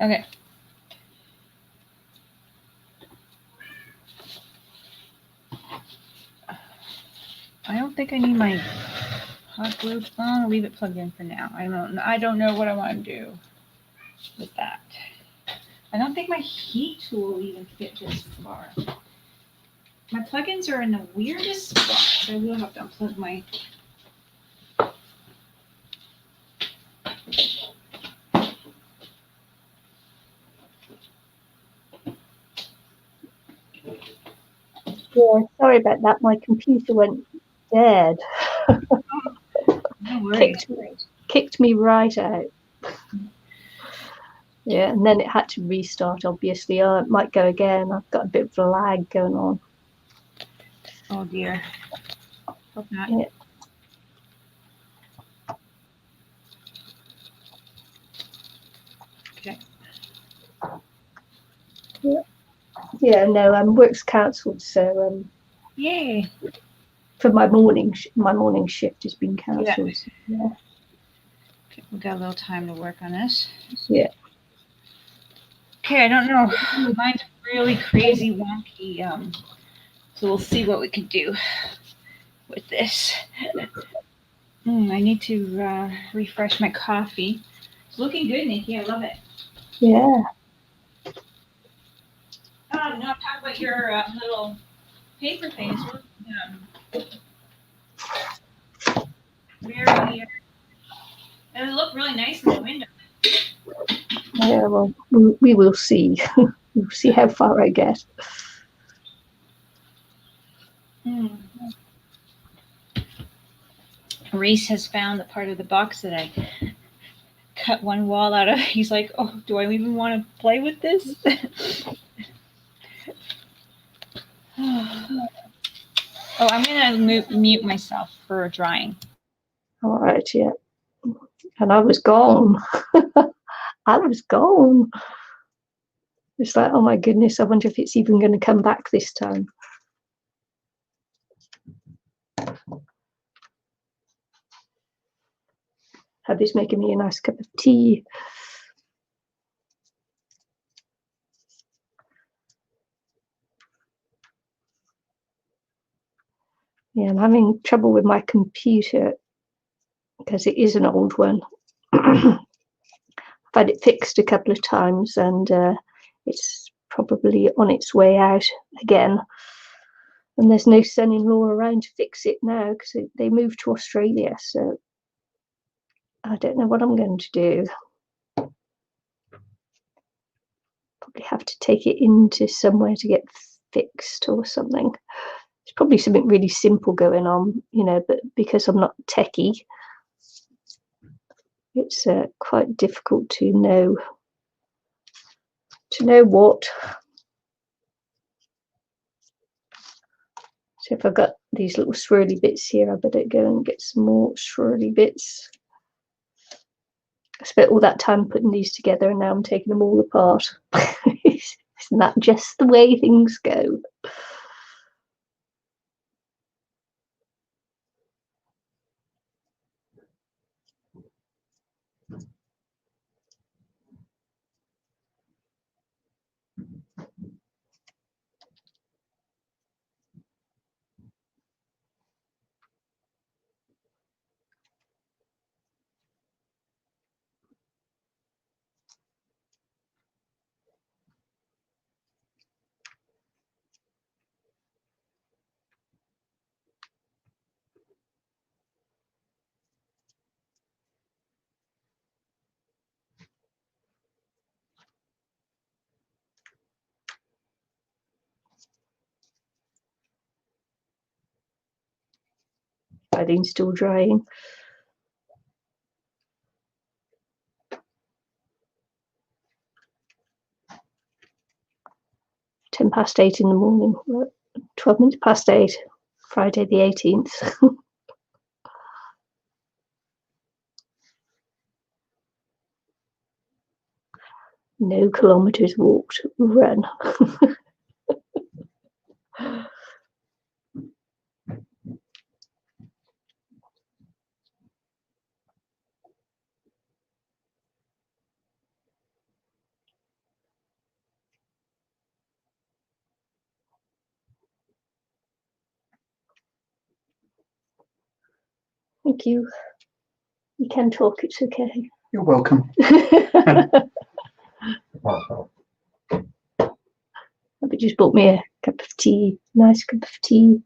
Okay. I don't think I need my hot glue. I'll leave it plugged in for now. I don't know what I want to do with that. I don't think my heat tool will even fit this far. My plugins are in the weirdest spot, so I will have to unplug my. Yeah, sorry about that. My computer went dead. No worries. Kicked me right out. Yeah, and then it had to restart, obviously. It might go again. I've got a bit of a lag going on. Oh dear. Hope not. Yeah. Okay. Yeah, no, work's cancelled, so Yay. for my morning shift has been cancelled. Yeah. Okay, we got a little time to work on this. Yeah. Okay, I don't know. Mine's really crazy wonky. So we'll see what we can do with this. I need to refresh my coffee. It's looking good, Nikki. I love it. Yeah. Oh, no, talk about your little paper thing. It's really very. It looked really nice in the window. Yeah. Well, we will see. We'll see how far I get. Reese has found the part of the box that I cut one wall out of. He's like, "Oh, do I even want to play with this?" Oh, I'm gonna mute myself for drying. All right. Yeah. And I was gone. I was gone. It's like, oh my goodness, I wonder if it's even going to come back this time. Hubby's making me a nice cup of tea. Yeah, I'm having trouble with my computer because it is an old one. I've had it fixed a couple of times and it's probably on its way out again. And there's no son-in-law around to fix it now because they moved to Australia. So I don't know what I'm going to do. Probably have to take it into somewhere to get fixed or something. There's probably something really simple going on, but because I'm not techie, it's quite difficult to know what. So if I've got these little swirly bits here, I better go and get some more swirly bits. I spent all that time putting these together and now I'm taking them all apart. Isn't that just the way things go? Eileen's still drying. 8:10 in the morning. 12 minutes past 8, Friday the 18th. No kilometers walked, run. Thank you. You can talk, it's okay. You're welcome. Abby just bought me a cup of tea, nice cup of tea.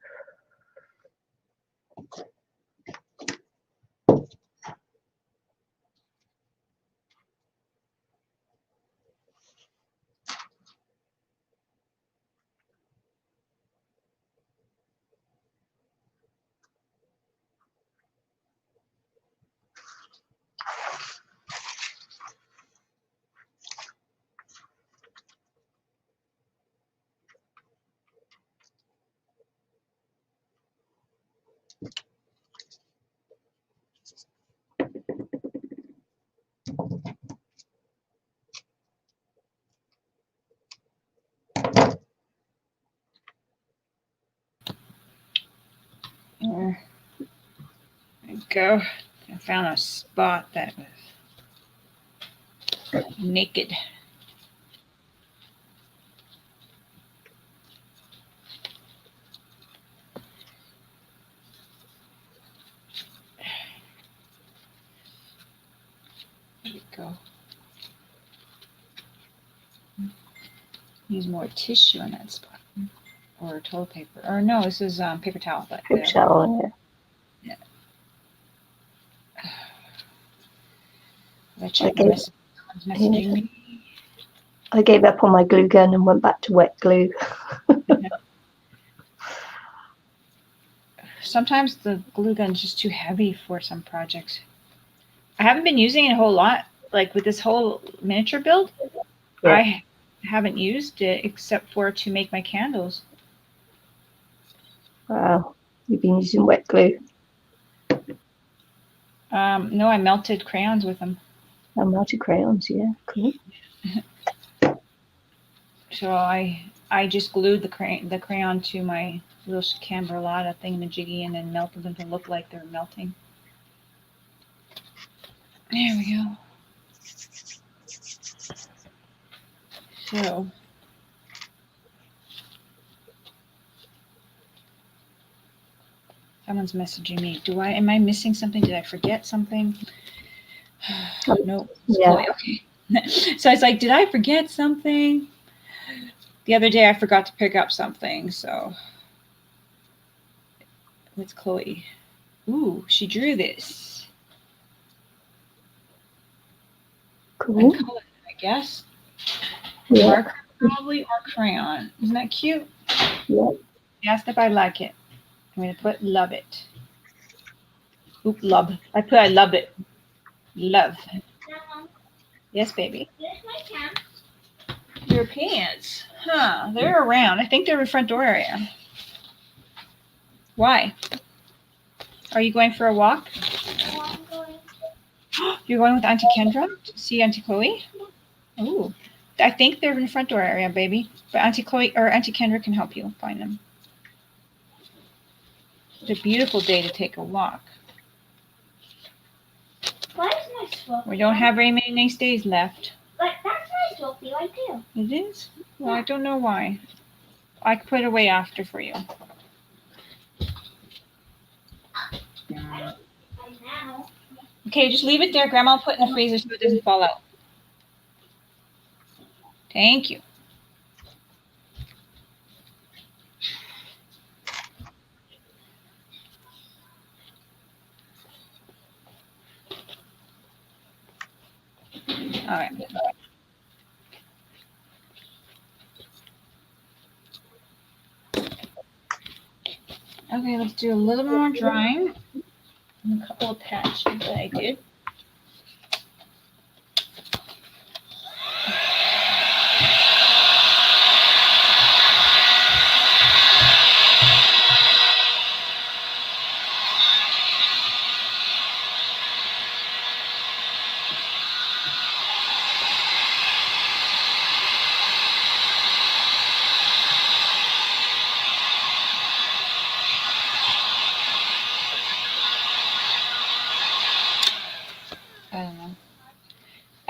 There we go. I found a spot that was naked. There we go. Use more tissue on that spot. Or toilet paper. Or no, this is paper towel. But Paper towel, yeah. I check my message. Someone's messaging me. I gave up on my glue gun and went back to wet glue. Sometimes the glue gun's just too heavy for some projects. I haven't been using it a whole lot. Like with this whole miniature build, Yeah. I haven't used it except for to make my candles. Wow, you've been using wet glue. No, I melted crayons with them. Oh, melted crayons, yeah, cool. So I just glued the crayon to my little Camberlata thingamajiggy and then melted them to look like they're melting. There we go. So someone's messaging me. Am I missing something? Did I forget something? No. Yeah. Okay. So it's like, did I forget something? The other day I forgot to pick up something, so it's Chloe. Ooh, she drew this. Cool. And colored it, I guess. Yeah. Marker probably or crayon. Isn't that cute? Yeah. She asked if I like it. I'm gonna put love it. Oop, love. I love it. Love. Mom, Yes, baby. where's my pants? Your pants. Huh. They're around. I think they're in the front door area. Why? Are you going for a walk? Oh, I'm going. You're going with Auntie Kendra to see Auntie Chloe? Ooh. I think they're in the front door area, baby. But Auntie Chloe or Auntie Kendra can help you find them. It's a beautiful day to take a walk. Why is my swap? We don't have very many nice days left. But that's my swapy one too. It is? Well, I don't know why. I could put it away after for you. I know. Okay, just leave it there. Grandma will put it in the freezer so it doesn't fall out. Thank you. All right. Okay, let's do a little more drying. And a couple of patches that I did.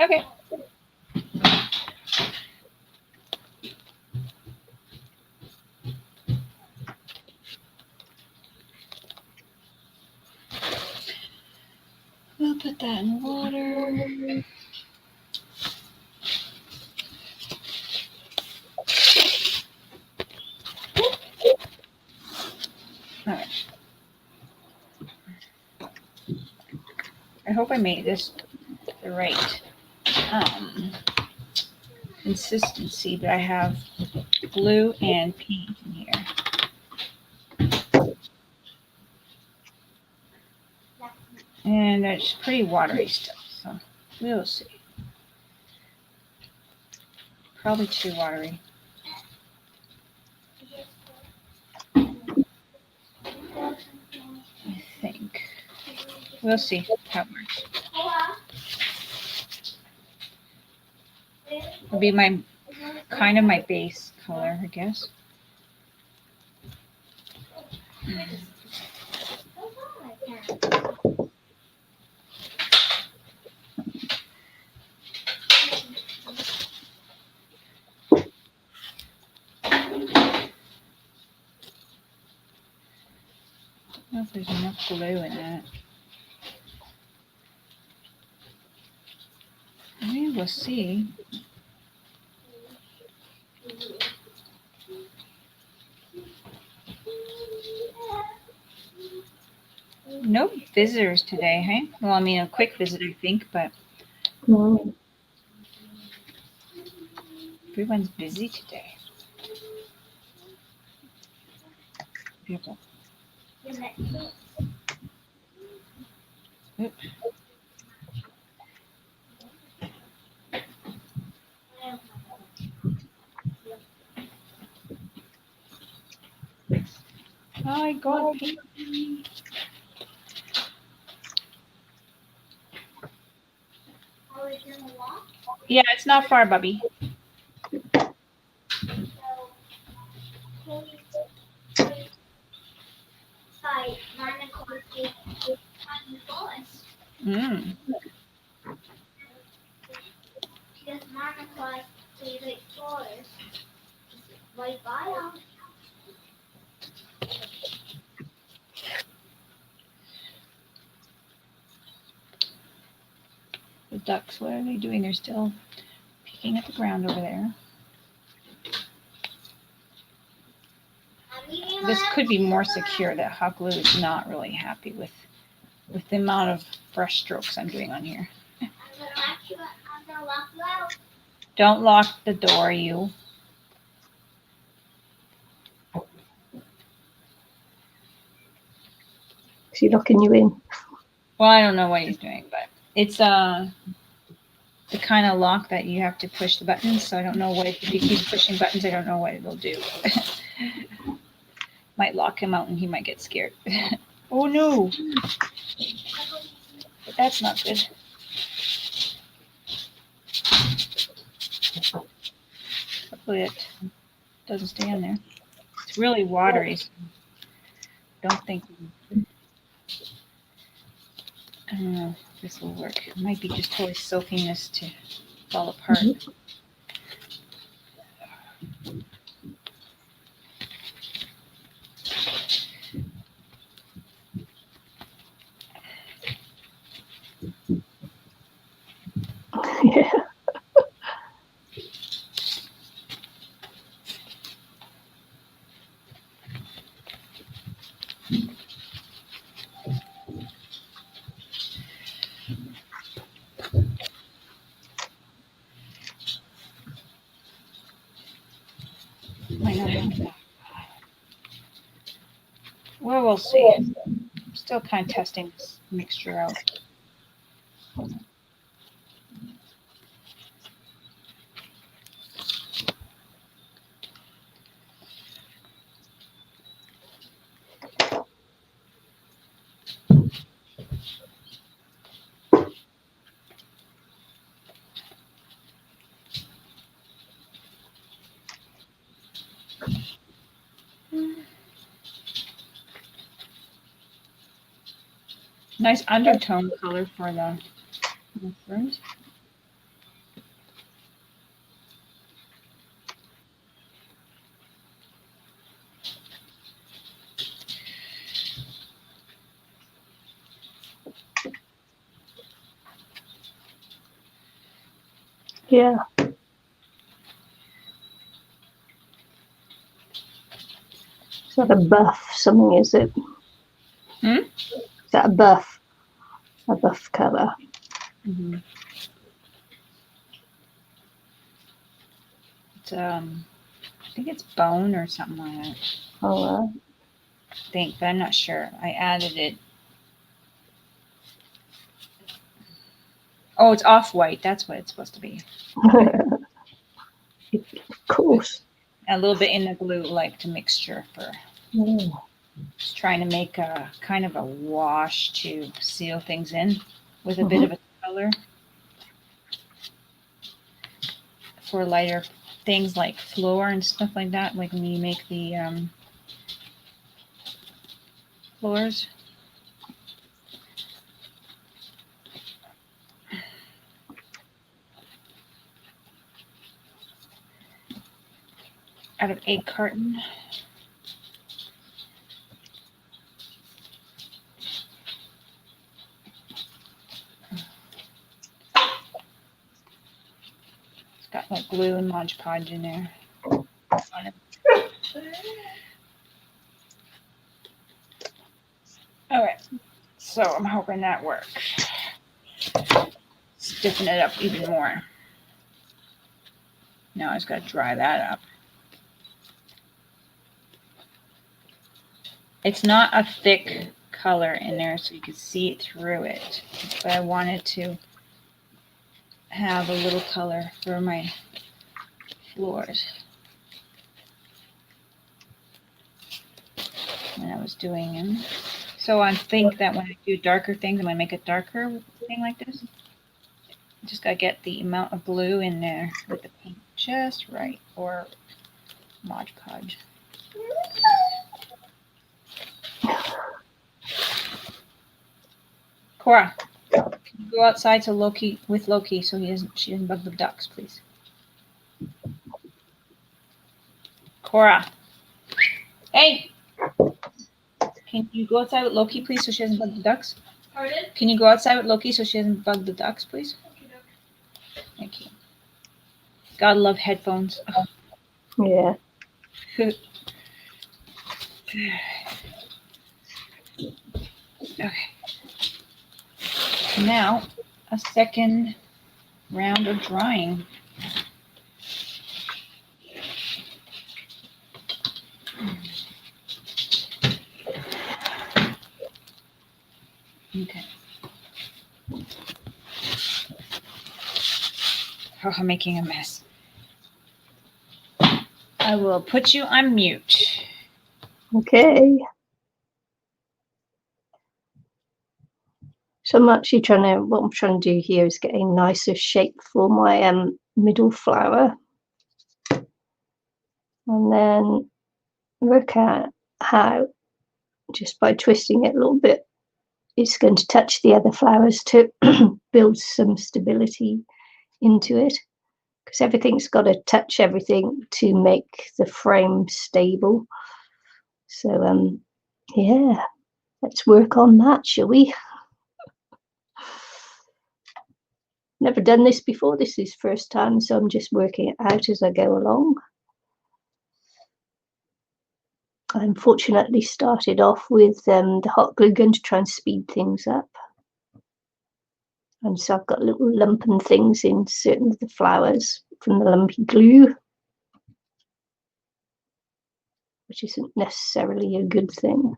Okay. We'll put that in water. All right. I hope I made this the right consistency, but I have blue and pink in here. And it's pretty watery still, so we'll see. Probably too watery. I think. We'll see how it works. It'll be my kind of my base color, I guess. I don't know if there's enough glue in that. Maybe we'll see. No visitors today, hey? Well, I mean, a quick visit, I think, but everyone's busy today. People. Oop. Oh my God. Yeah, it's not far, Bubby. Mm. The ducks, what are they doing? They're still picking at the ground over there. This could be more secure. That hot glue is not really happy with the amount of brush strokes I'm doing on here. I'm gonna lock you out. Don't lock the door, you. Is he locking you in? Well, I don't know what he's doing, but it's the kind of lock that you have to push the buttons. So I don't know what if he keeps pushing buttons. I don't know what it'll do. Might lock him out and he might get scared. Oh no! But that's not good. Hopefully it doesn't stay in there. It's really watery. So don't think. I don't know if this will work. It might be just totally soaking this to fall apart. Yeah. Might not have. Well, we'll see. I'm still kind of testing this mixture out. Nice undertone color for the mushrooms. Yeah. Is that a buff something, is it? Hmm? Is that a buff? A buff colour. Mm-hmm. It's I think it's bone or something like that. Oh, I think, but I'm not sure. I added it. Oh, it's off-white. That's what it's supposed to be. of course. A little bit in the glue, like to mixture for just trying to make a kind of a wash to seal things in with a bit of a color for lighter things like floor and stuff like that. Like when you make the floors. Out of egg carton. It's got like glue and Mod Podge in there. Alright, so I'm hoping that works. Stiffen it up even more. Now I just got to dry that up. It's not a thick color in there so you can see it through it, but I wanted to have a little color for my floors when I was doing them. So I think that when I do darker things, I'm going to make a darker thing like this. Just got to get the amount of glue in there with the paint just right, or Mod Podge. Cora, can you go outside to Loki with Loki so she doesn't bug the ducks, please? Cora. Hey! Can you go outside with Loki, please, so she doesn't bug the ducks? Pardon? Can you go outside with Loki so she doesn't bug the ducks, please? Thank you. Gotta love headphones. Yeah. Okay. Now, a second round of drying. Okay. Oh, I'm making a mess. I will put you on mute. Okay. So I'm actually what I'm trying to do here is get a nicer shape for my middle flower. And then work out how, just by twisting it a little bit, it's going to touch the other flowers to build some stability into it. Because everything's got to touch everything to make the frame stable. So, yeah, let's work on that, shall we? Never done this before. This is first time, so I'm just working it out as I go along. I unfortunately started off with the hot glue gun to try and speed things up. And so I've got little lumping things in certain of the flowers from the lumpy glue, which isn't necessarily a good thing.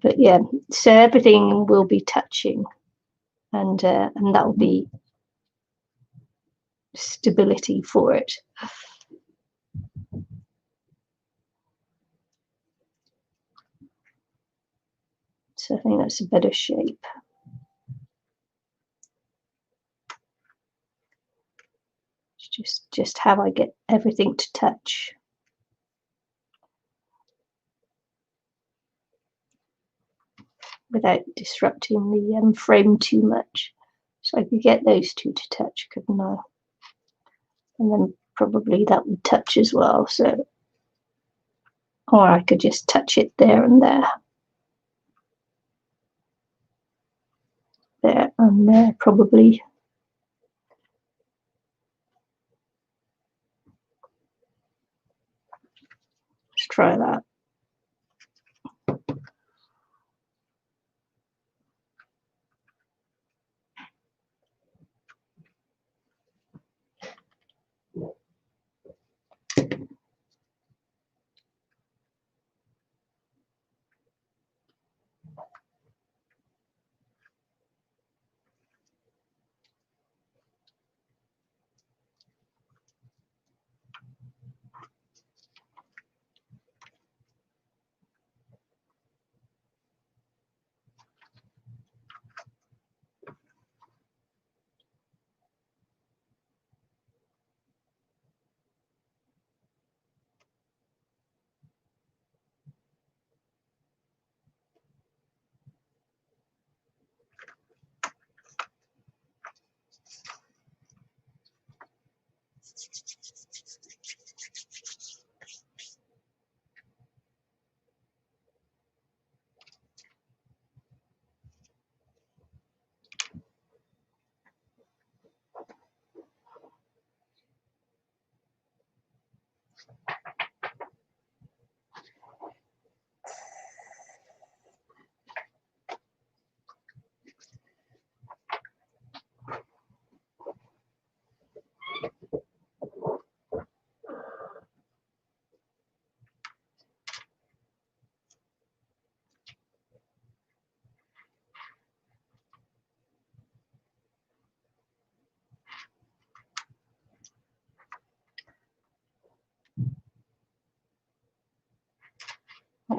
But yeah, so everything will be touching, and that will be stability for it. So I think that's a better shape. It's just how I get everything to touch. Without disrupting the frame too much. So I could get those two to touch, couldn't I? And then probably that would touch as well. So, or I could just touch it there and there. There and there, probably.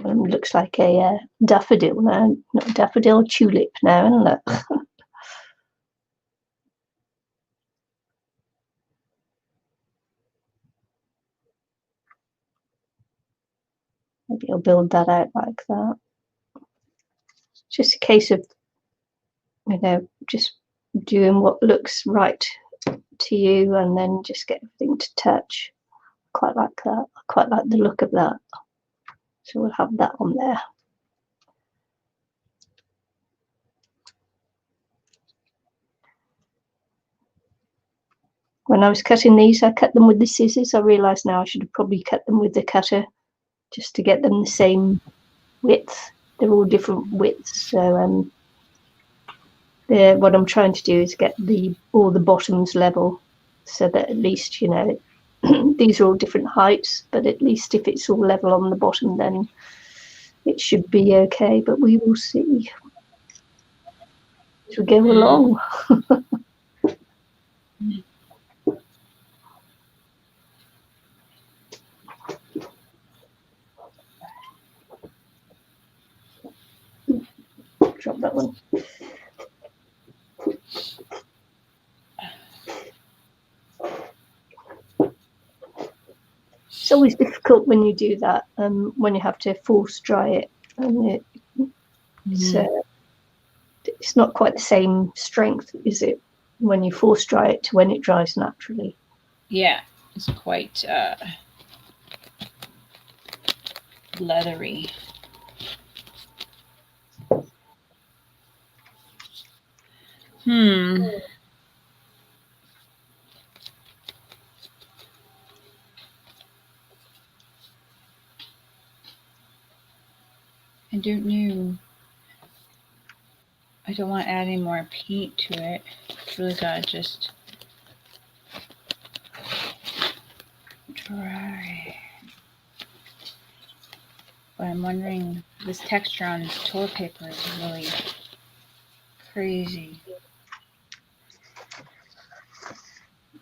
Looks like a daffodil now, not a daffodil, tulip now, isn't it? Maybe I'll build that out like that. Just a case of, just doing what looks right to you and then just get everything to touch. Quite like that. I quite like the look of that. So we'll have that on there. When I was cutting these, I cut them with the scissors. I realised now I should have probably cut them with the cutter just to get them the same width. They're all different widths. So what I'm trying to do is get all the bottoms level so that at least, these are all different heights, but at least if it's all level on the bottom, then it should be okay. But we will see as we go along. Drop that one. It's always difficult when you do that, when you have to force dry it, and it's not quite the same strength, is it, when you force dry it to when it dries naturally? Yeah, it's quite leathery. I don't know. I don't want to add any more paint to it. It's really gotta just dry. But I'm wondering, this texture on this toilet paper is really crazy.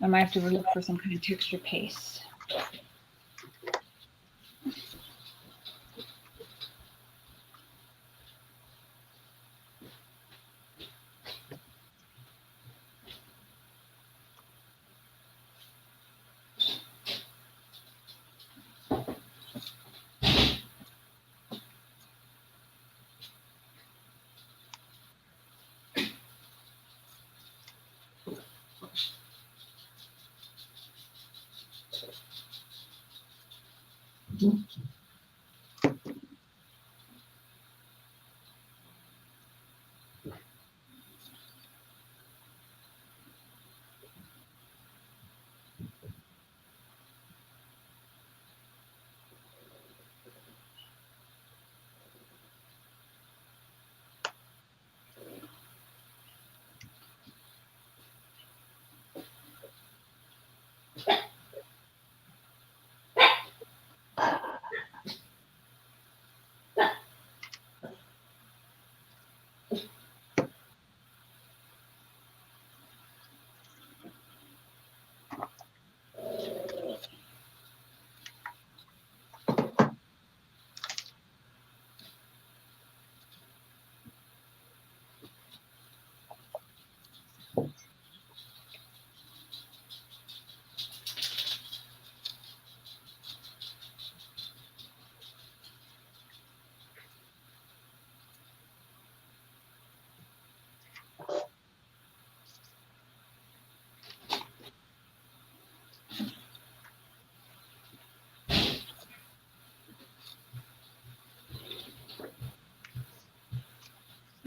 I might have to look for some kind of texture paste.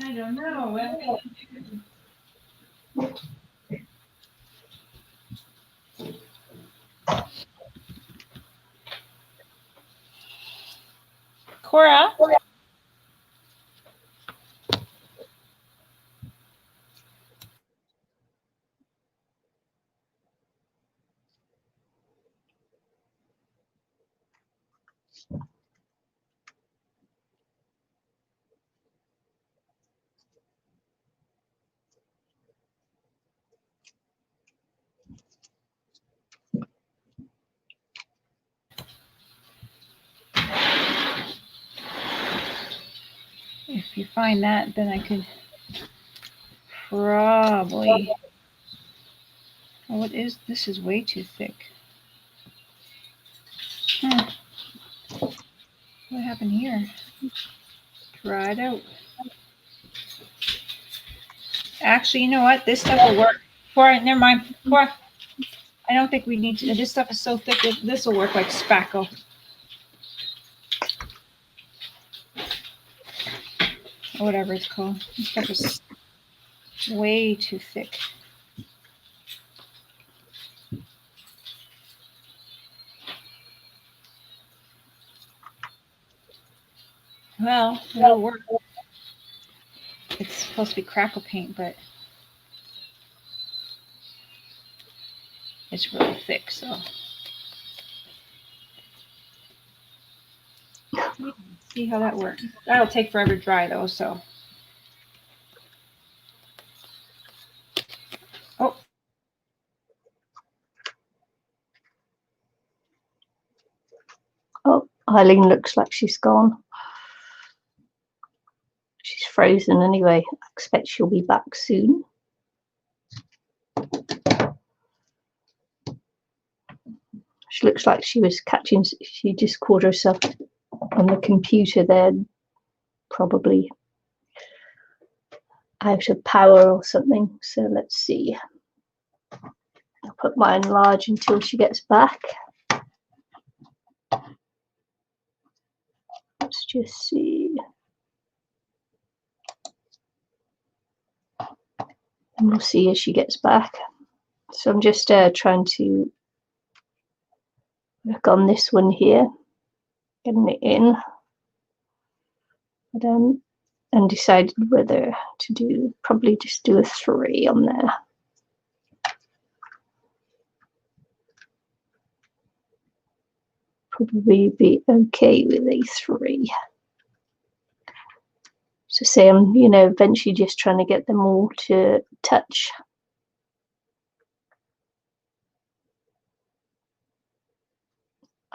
I don't know. Cora? If you find that, then I could probably... Oh, what is... This is way too thick. What happened here? Dry it out. Actually, you know what? This stuff will work. Cora, never mind. Cora, I don't think we need to... This stuff is so thick, this will work like spackle. Or whatever it's called. This stuff is way too thick. Well, it'll work. It's supposed to be crackle paint, but it's really thick, so. See how that works. That'll take forever to dry though, so. Oh. Oh, Eileen looks like she's gone. She's frozen anyway. I expect she'll be back soon. She looks like she was catching, she just caught herself on the computer there, probably out of power or something. So let's see. I'll put mine large until she gets back. Let's just see. And we'll see as she gets back. So I'm just trying to work on this one here, getting it in. But undecided whether to do, probably just do a 3 on there. Probably be okay with a 3. So say I'm, eventually just trying to get them all to touch.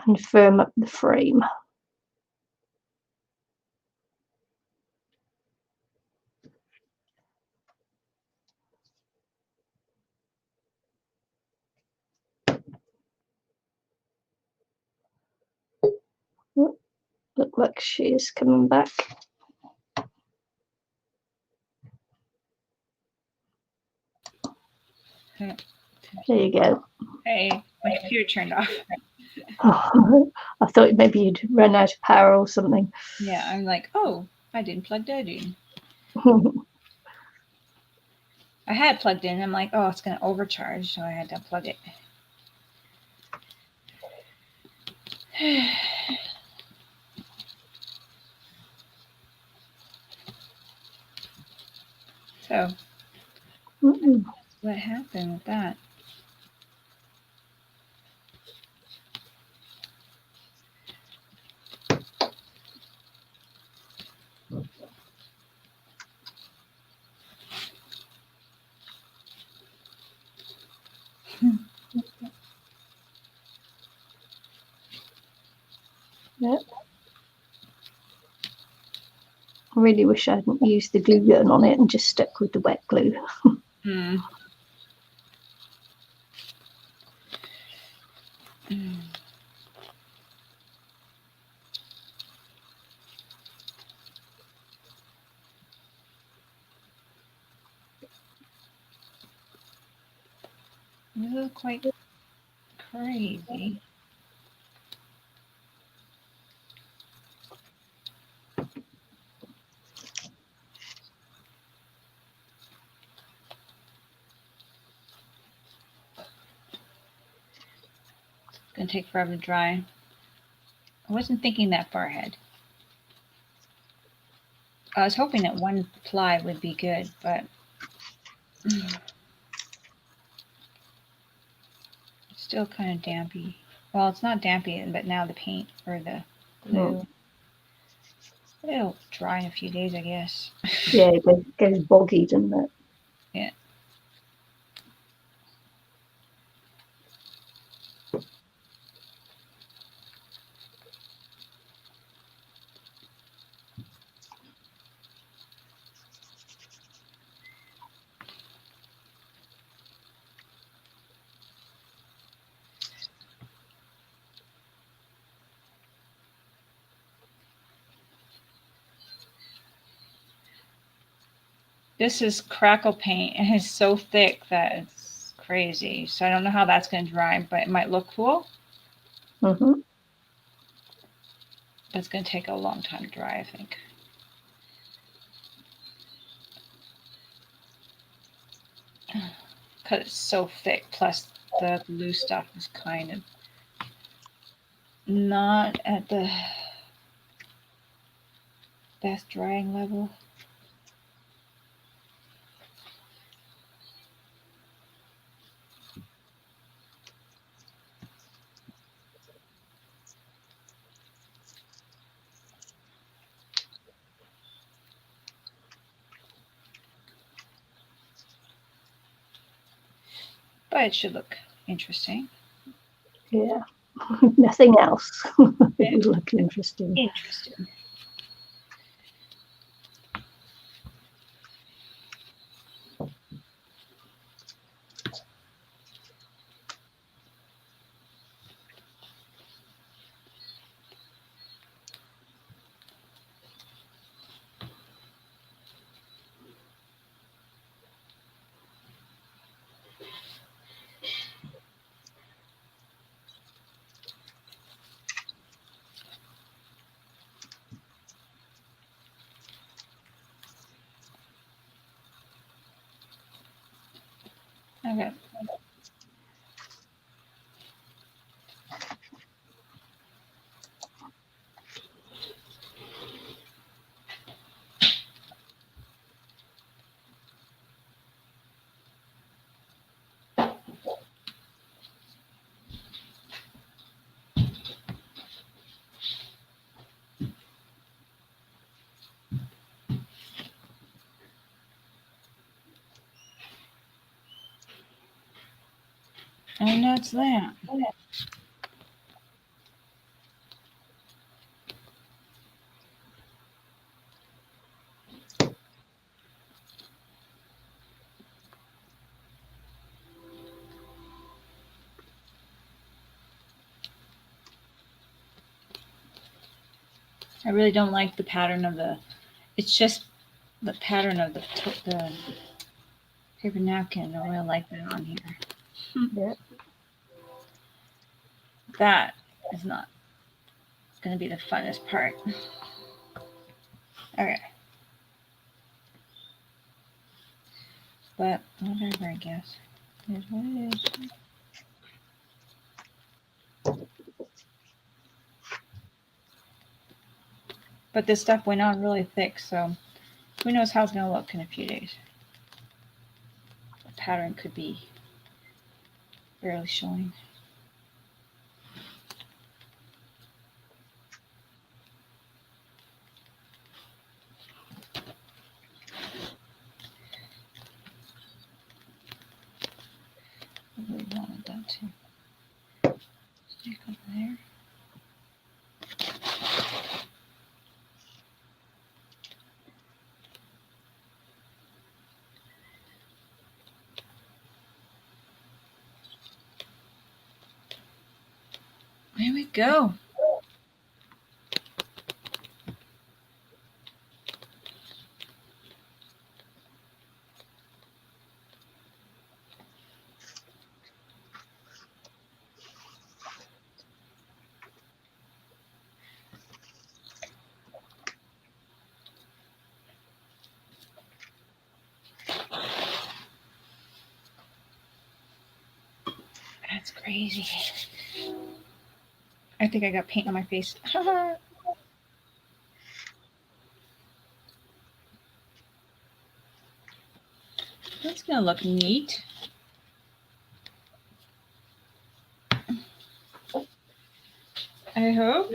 And firm up the frame. Look like she is coming back. There you go. Hey, my computer turned off. Oh, I thought maybe you'd run out of power or something. Yeah, I'm like, oh, I didn't plug that in. I had plugged in. I'm like, oh, it's going to overcharge, so I had to unplug it. So, what happened with that? Yep. I really wish I hadn't used the glue gun on it and just stuck with the wet glue. This is quite crazy. going to take forever to dry. I wasn't thinking that far ahead. I was hoping that one ply would be good, but it's still kind of dampy. Well, it's not dampy, but now the paint or the glue. It'll dry in a few days, I guess. Yeah, it goes boggy, doesn't it? Yeah. This is crackle paint and it's so thick that it's crazy. So I don't know how that's going to dry, but it might look cool. Mm-hmm. That's going to take a long time to dry, I think. Because it's so thick, plus the glue stuff is kind of not at the best drying level. But it should look interesting. Yeah. Nothing else. It would look interesting. Interesting. Okay. And that's that. I really don't like the pattern of the, it's just the pattern of the paper napkin. I don't really like that on here. Yeah. That is not going to be the funnest part. Okay. But whatever, I guess. It is what it is. But this stuff went on really thick, so who knows how it's going to look in a few days. The pattern could be barely showing. I really wanted that to stick over there. There we go. That's crazy. think I got paint on my face. That's gonna look neat. I hope.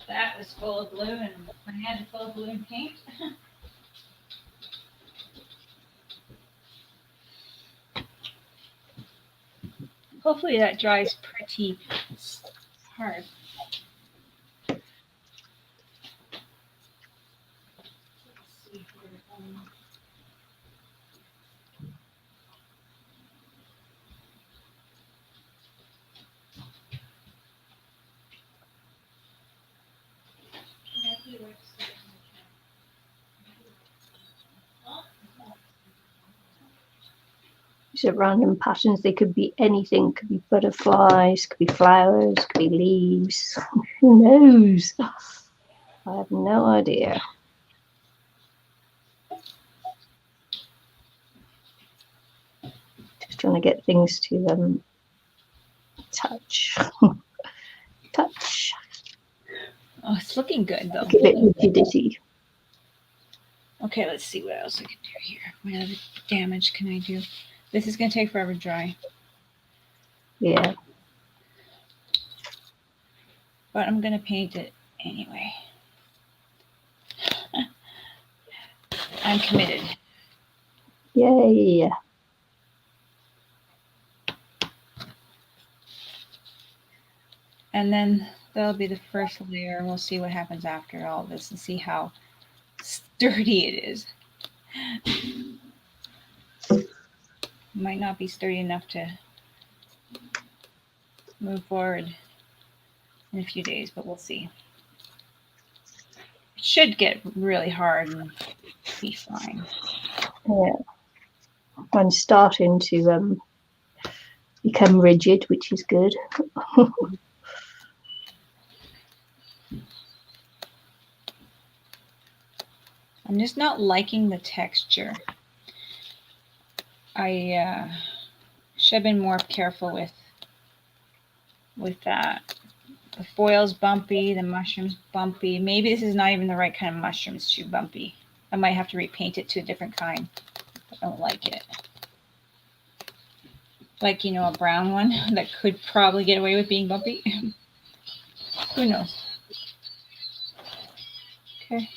That was full of glue and my hand is full of glue and paint. Hopefully that dries pretty hard. Let's see here. These are random patterns. They could be anything. Could be butterflies, could be flowers, could be leaves. Who knows? I have no idea. Just trying to get things to touch. Touch. Oh, it's looking good though. Give it rigidity. Okay, let's see what else I can do here. What other damage can I do? This is going to take forever to dry. Yeah. But I'm going to paint it anyway. I'm committed. Yay. And then that'll be the first layer, and we'll see what happens after all this and see how sturdy it is. Might not be sturdy enough to move forward in a few days, but we'll see. It should get really hard and be fine. Yeah. I'm starting to become rigid, which is good. I'm just not liking the texture. I should have been more careful with that. The foil's bumpy, the mushroom's bumpy. Maybe this is not even the right kind of mushroom. It's too bumpy. I might have to repaint it to a different kind. I don't like it. Like, you know, a brown one that could probably get away with being bumpy. Who knows? Okay.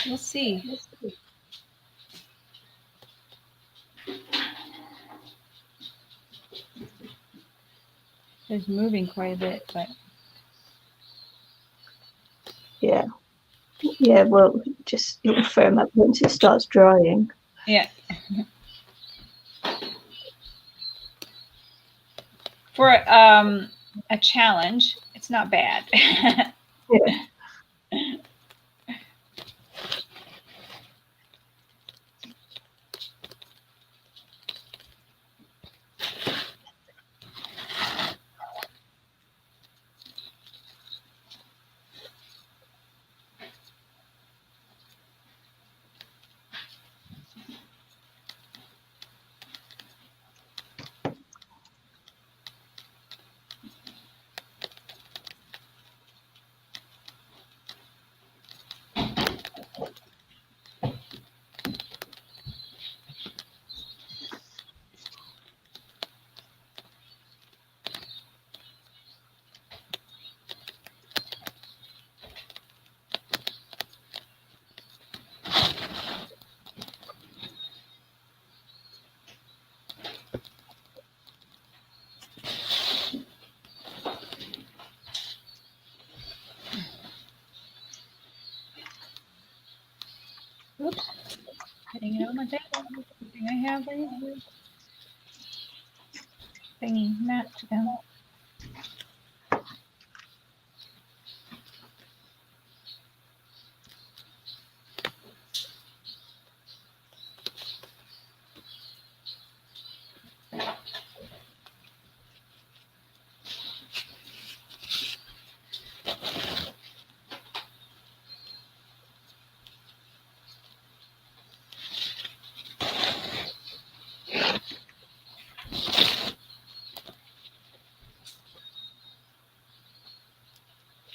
We'll see. It's moving quite a bit, but Yeah. Yeah, well, just it'll firm up once it starts drying. yeah. For a challenge, it's not bad. Yeah. know my thing I have ready. Thingy, mat down.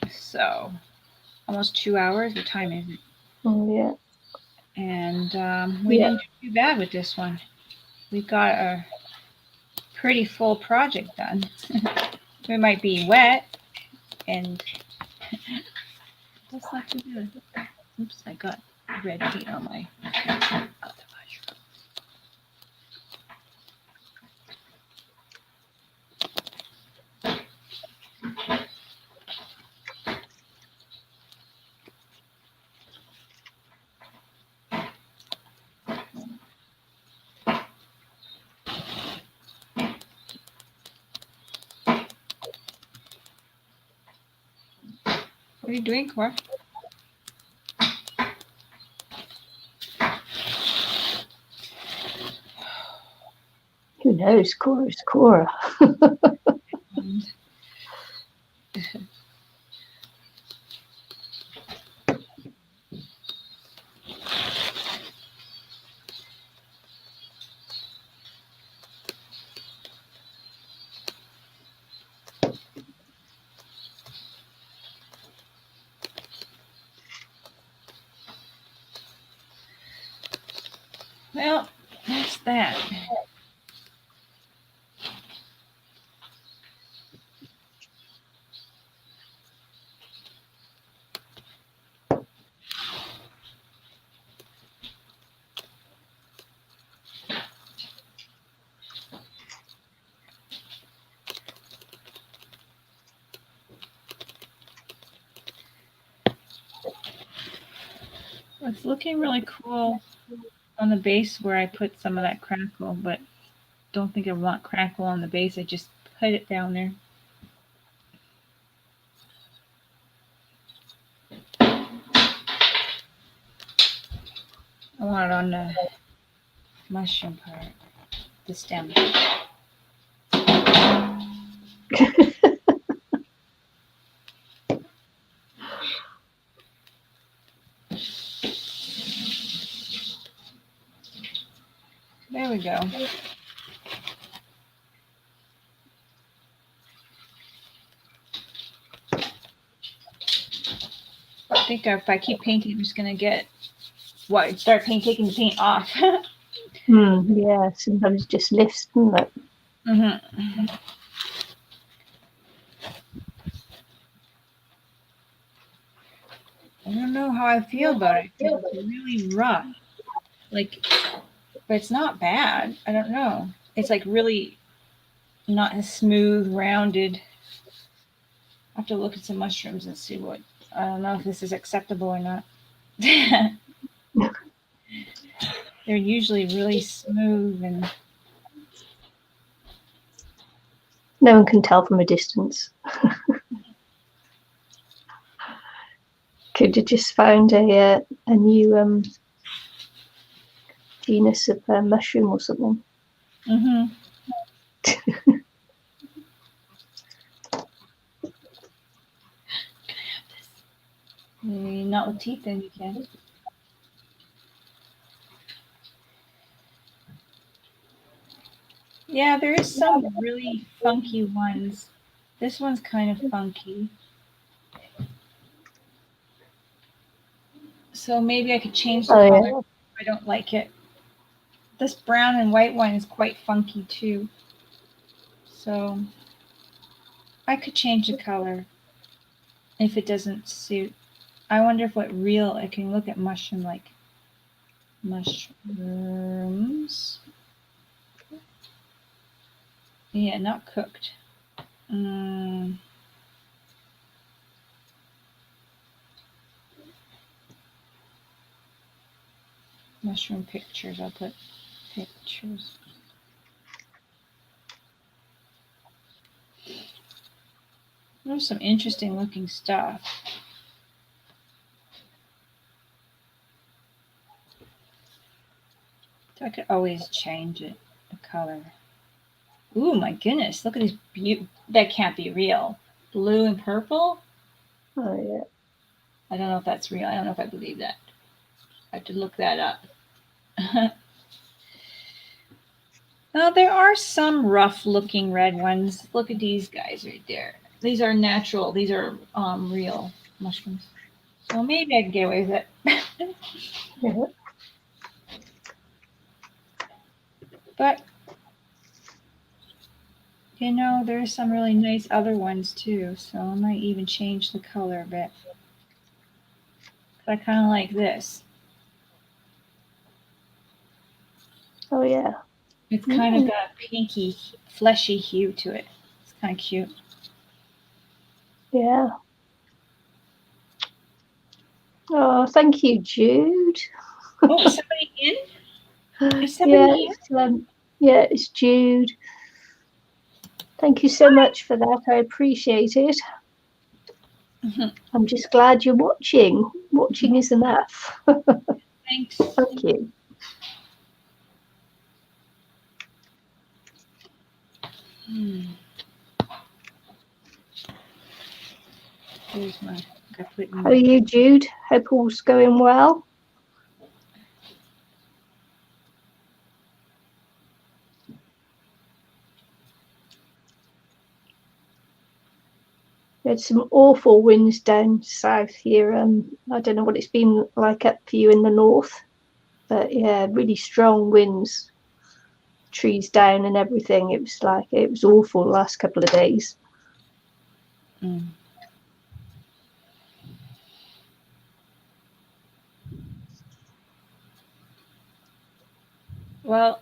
So, almost 2 hours. What time is it? Yeah. And we didn't do too bad with this one. We got a pretty full project done. We might be wet, and that's not too good. Oops, I got red paint on my other mushroom. What are you doing, Cora? Who knows? Cora's Cora. Well, that's that. It's looking really cool on the base where I put some of that crackle, but don't think I want crackle on the base. I just put it down there. I want it on the mushroom part, the stem. There we go. I think if I keep painting, I'm just gonna get start taking the paint off. Yeah, sometimes it just lifts, doesn't it? Mm-hmm. I don't know how I feel about it. It's really rough. Like, but it's not bad. I don't know. It's like really not as smooth, rounded. I have to look at some mushrooms and see what. I don't know if this is acceptable or not. They're usually really smooth and. No one can tell from a distance. Could have just found a new genus of mushroom or something. Mm-hmm. Not with teeth, then you can. Yeah, there is some really funky ones. This one's kind of funky. So maybe I could change the color if I don't like it. This brown and white one is quite funky too. So I could change the color if it doesn't suit. I wonder if what real I can look at mushrooms. Yeah, not cooked. mushroom pictures. I'll put pictures. There's some interesting looking stuff. So I could always change it, the color. Ooh, my goodness, look at these that can't be real. Blue and purple? Oh yeah. I don't know if that's real. I don't know if I believe that. I have to look that up. Well, there are some rough looking red ones. Look at these guys right there. These are natural. These are real mushrooms. So maybe I can get away with it. Yeah. But you know, there's some really nice other ones too. So I might even change the color a bit. I kind of like this. Oh yeah. It's kind of got a pinky, fleshy hue to it. It's kind of cute. Yeah. Oh, thank you, Jude. Oh, is somebody in? Is somebody Yeah, here? it's Jude. Thank you so much for that. I appreciate it. I'm just glad you're watching. Watching is enough. Thanks. Thank you. Here's my. How are you, Jude? Hope all's going well. There's some awful winds down south here. I don't know what it's been like up for you in the north, but yeah, really strong winds, trees down and everything. It was awful the last couple of days. Well,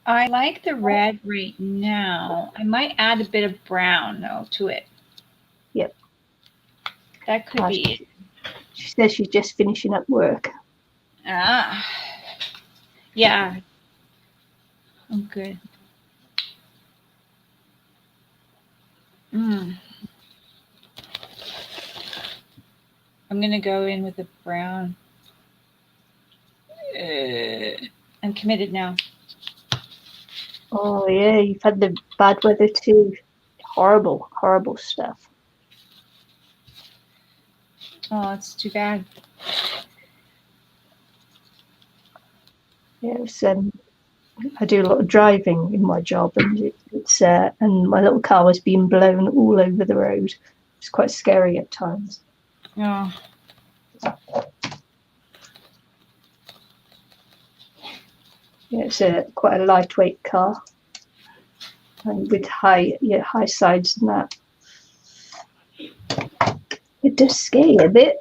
I like the red right now. I might add a bit of brown though to it. Yep. That could be it. She says she's just finishing up work. Ah. Yeah. Oh, good. I'm going to go in with the brown. I'm committed now. Oh yeah, you've had the bad weather too. Horrible, horrible stuff. Oh, it's too bad. Yeah, I do a lot of driving in my job, and and my little car was being blown all over the road. It's quite scary at times. Oh. Yeah, it's quite a lightweight car, and with high sides and that. It does scare you a bit.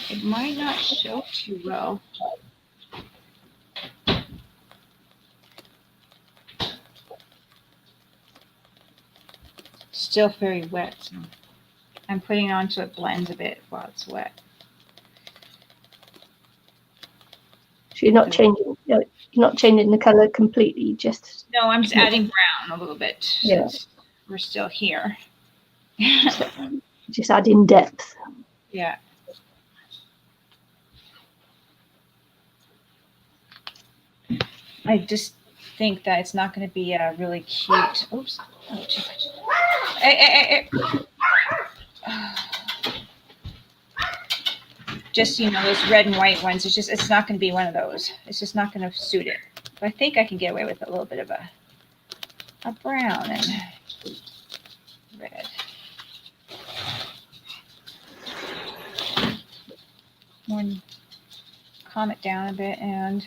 It might not show too well. Still very wet. So I'm putting it on so it blends a bit while it's wet. So you're not changing the color completely. Just no, I'm just adding brown a little bit. Yeah, we're still here. just add in depth. Yeah. I just think that it's not going to be a really cute. Oops. Oh, too much. Hey. Just those red and white ones. It's not going to be one of those. It's just not going to suit it. But I think I can get away with a little bit of a brown and red. One, calm it down a bit, and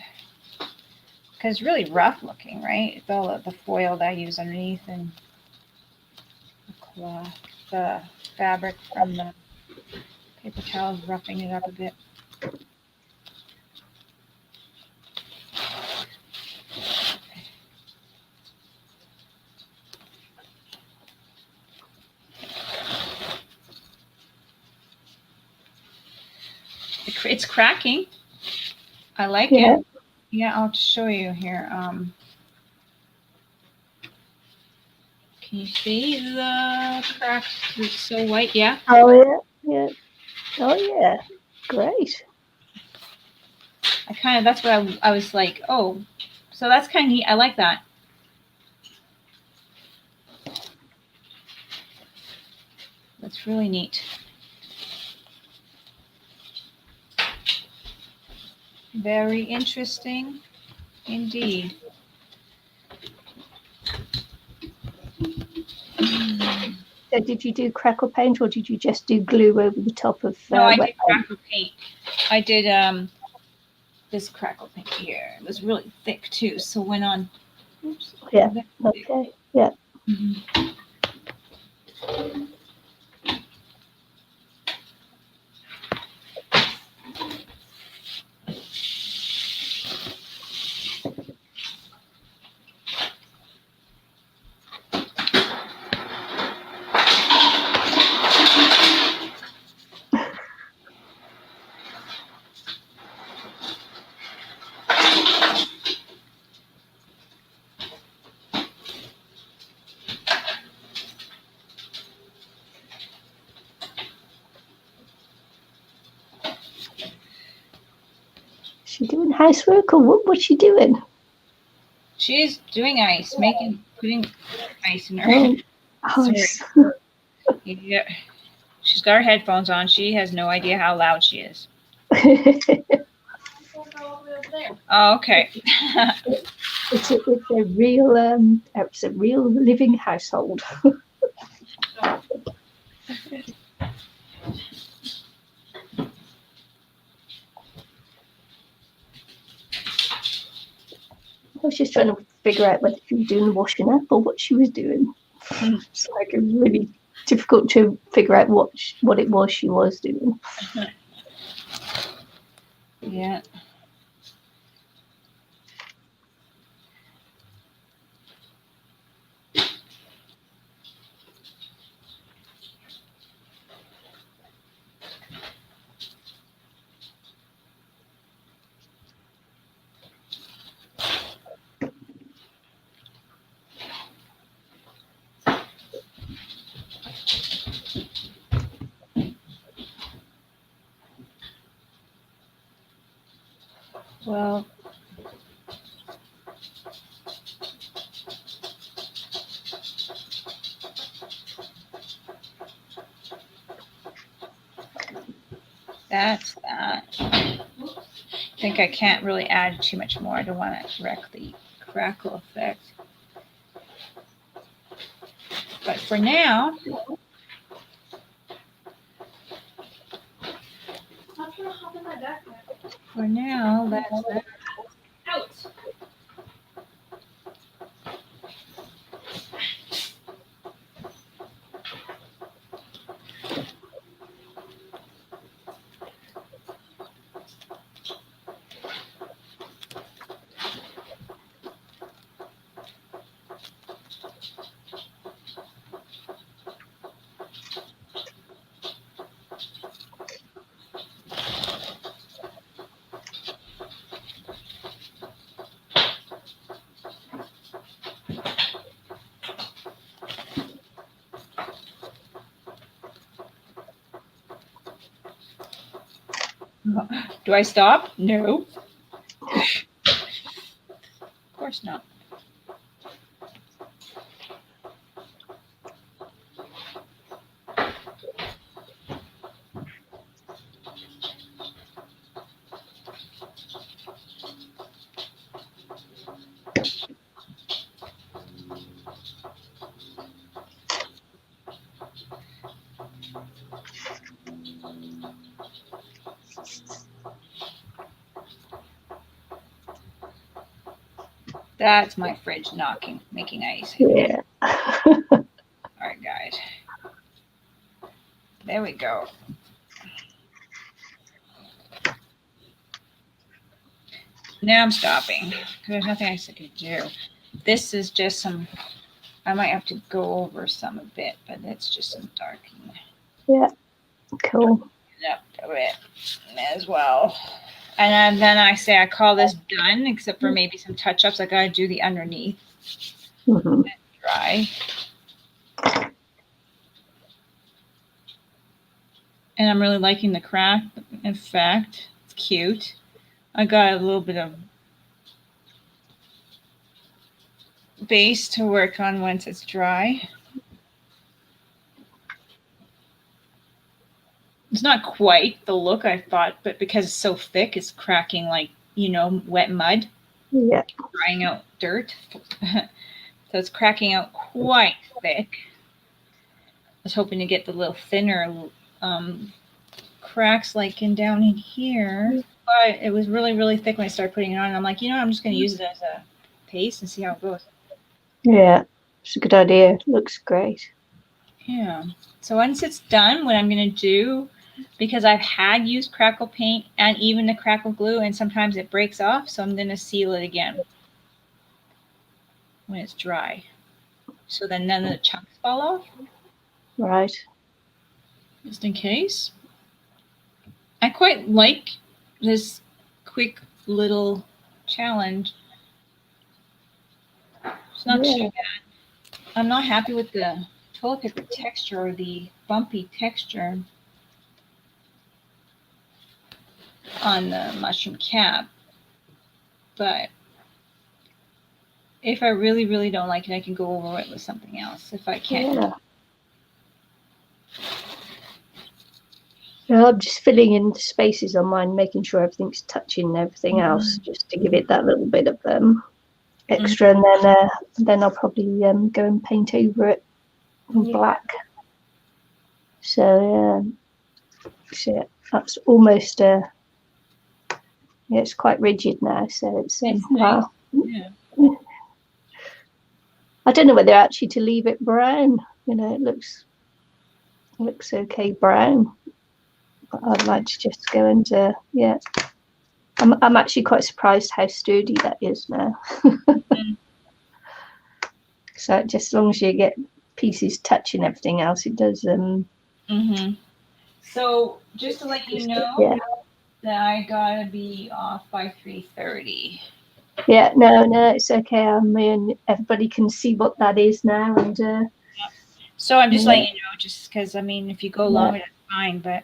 because it's really rough looking, right? It's all the foil that I use underneath and the cloth, the fabric from the paper towels, roughing it up a bit. It's cracking. I like Yeah. it. Yeah, I'll show you here. Can you see the crack? It's so white. Yeah. Oh yeah. Yeah. Oh yeah. Great. That's what I was like, oh, so that's kind of neat. I like that. That's really neat. Very interesting indeed. So did you do crackle paint or did you just do glue over the top of No, I wet did paint? crackle paint. I did this crackle paint here. It was really thick too, so went on. Oops. Yeah. Okay. Yeah. Mhm. Is she doing housework or what's she doing? She's doing ice, putting ice in her. Oh, Sorry. ice. Yeah. She's got her headphones on. She has no idea how loud she is. Oh, okay. It's a real living household. I was just trying to figure out whether she was doing the washing up or what she was doing. It's like really difficult to figure out what it was she was doing. Yeah. Well, that's that. I think I can't really add too much more. I don't want to wreck the crackle effect. But for now, that's that. Out. Do I stop? No. Of course not. That's my fridge making ice. Yeah. All right, guys. There we go. Now I'm stopping. There's nothing else I could do. This is just some. I might have to go over some a bit, but it's just some darkening. Yeah. Cool. up a bit as well. And then I say I call this done, except for maybe some touch-ups. I got to do the underneath. Mhm. Dry. And I'm really liking the crack effect. It's cute. I got a little bit of base to work on once it's dry. It's not quite the look I thought, but because it's so thick, it's cracking like, wet mud. Yeah. Drying out dirt. So it's cracking out quite thick. I was hoping to get the little thinner cracks like down in here. But it was really, really thick when I started putting it on. I'm like, I'm just going to use it as a paste and see how it goes. Yeah, it's a good idea. It looks great. Yeah. So once it's done, what I'm going to do, because I've had used crackle paint and even the crackle glue, and sometimes it breaks off, so I'm going to seal it again when it's dry. So then none of the chunks fall off. Right. Just in case. I quite like this quick little challenge. It's not too bad. I'm not happy with the toilet paper texture or the bumpy texture on the mushroom cap. But if I really, really don't like it, I can go over it with something else if I can. Yeah. Yeah, I'm just filling in the spaces on mine, making sure everything's touching everything else, just to give it that little bit of extra, and then I'll probably go and paint over it in black. So that's almost it's quite rigid now. So it's wow. Yeah. I don't know whether actually to leave it brown. It looks okay brown. But I'd like to just go and I'm actually quite surprised how sturdy that is now. So just as long as you get pieces touching everything else, it does. So just to let you know that I gotta be off by 3:30. Yeah, no, it's okay. I mean, everybody can see what that is now, and so I'm just letting you know, just because if you go longer, that's fine. But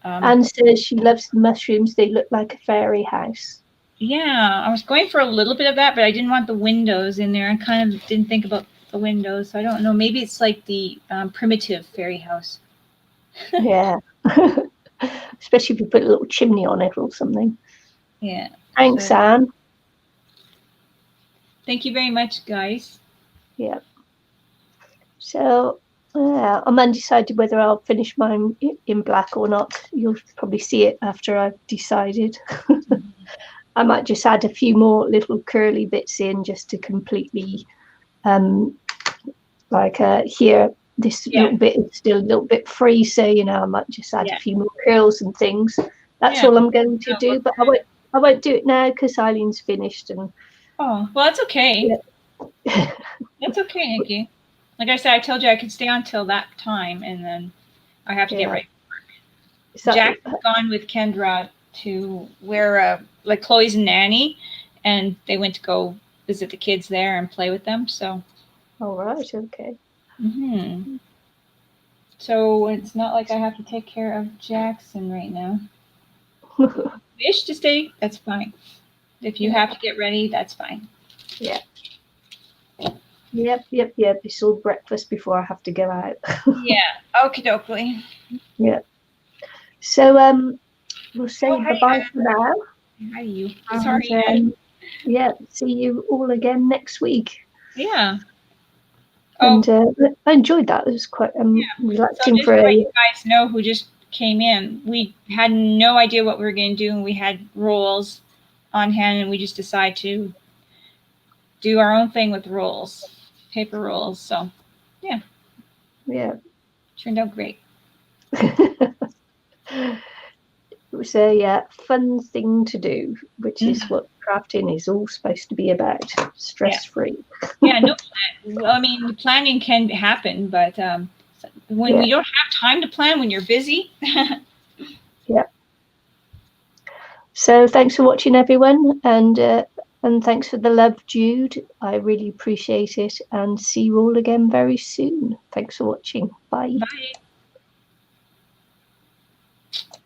Anne says she loves the mushrooms. They look like a fairy house. Yeah, I was going for a little bit of that, but I didn't want the windows in there. I kind of didn't think about the windows. So I don't know. Maybe it's like the primitive fairy house. Yeah. Especially if you put a little chimney on it or something. Yeah. Thanks, Anne. Thank you very much, guys. Yeah. So I'm undecided whether I'll finish mine in black or not. You'll probably see it after I've decided. I might just add a few more little curly bits in just to completely, here, this little bit is still a little bit free. So, I might just add a few more curls and things. That's all I'm going to do. But I won't do it now because Eileen's finished. And oh, well, that's okay. Yeah. That's okay, Nicky. Like I said, I told you I could stay on till that time, and then I have to get ready for work. Jack has gone with Kendra to where like Chloe's nanny, and they went to go visit the kids there and play with them. So. All right. Okay. So it's not like I have to take care of Jackson right now. If you wish to stay, that's fine. If you have to get ready, that's fine. Yeah. Yep. It's all breakfast before I have to go out. Yeah. Okie dokie. Yeah. So we'll say bye-bye for now. How are you? And, sorry. See you all again next week. Yeah. And I enjoyed that. It was quite relaxing for let you guys know who just came in. We had no idea what we were going to do, and we had rolls on hand, and we just decided to do our own thing with rolls, paper rolls. So, yeah. Turned out great. It was a fun thing to do, which is what crafting is all supposed to be about, stress-free. No plan. Planning can happen, but when you don't have time to plan, when you're busy, So thanks for watching, everyone, and thanks for the love, Jude. I really appreciate it, and see you all again very soon. Thanks for watching. Bye. Bye.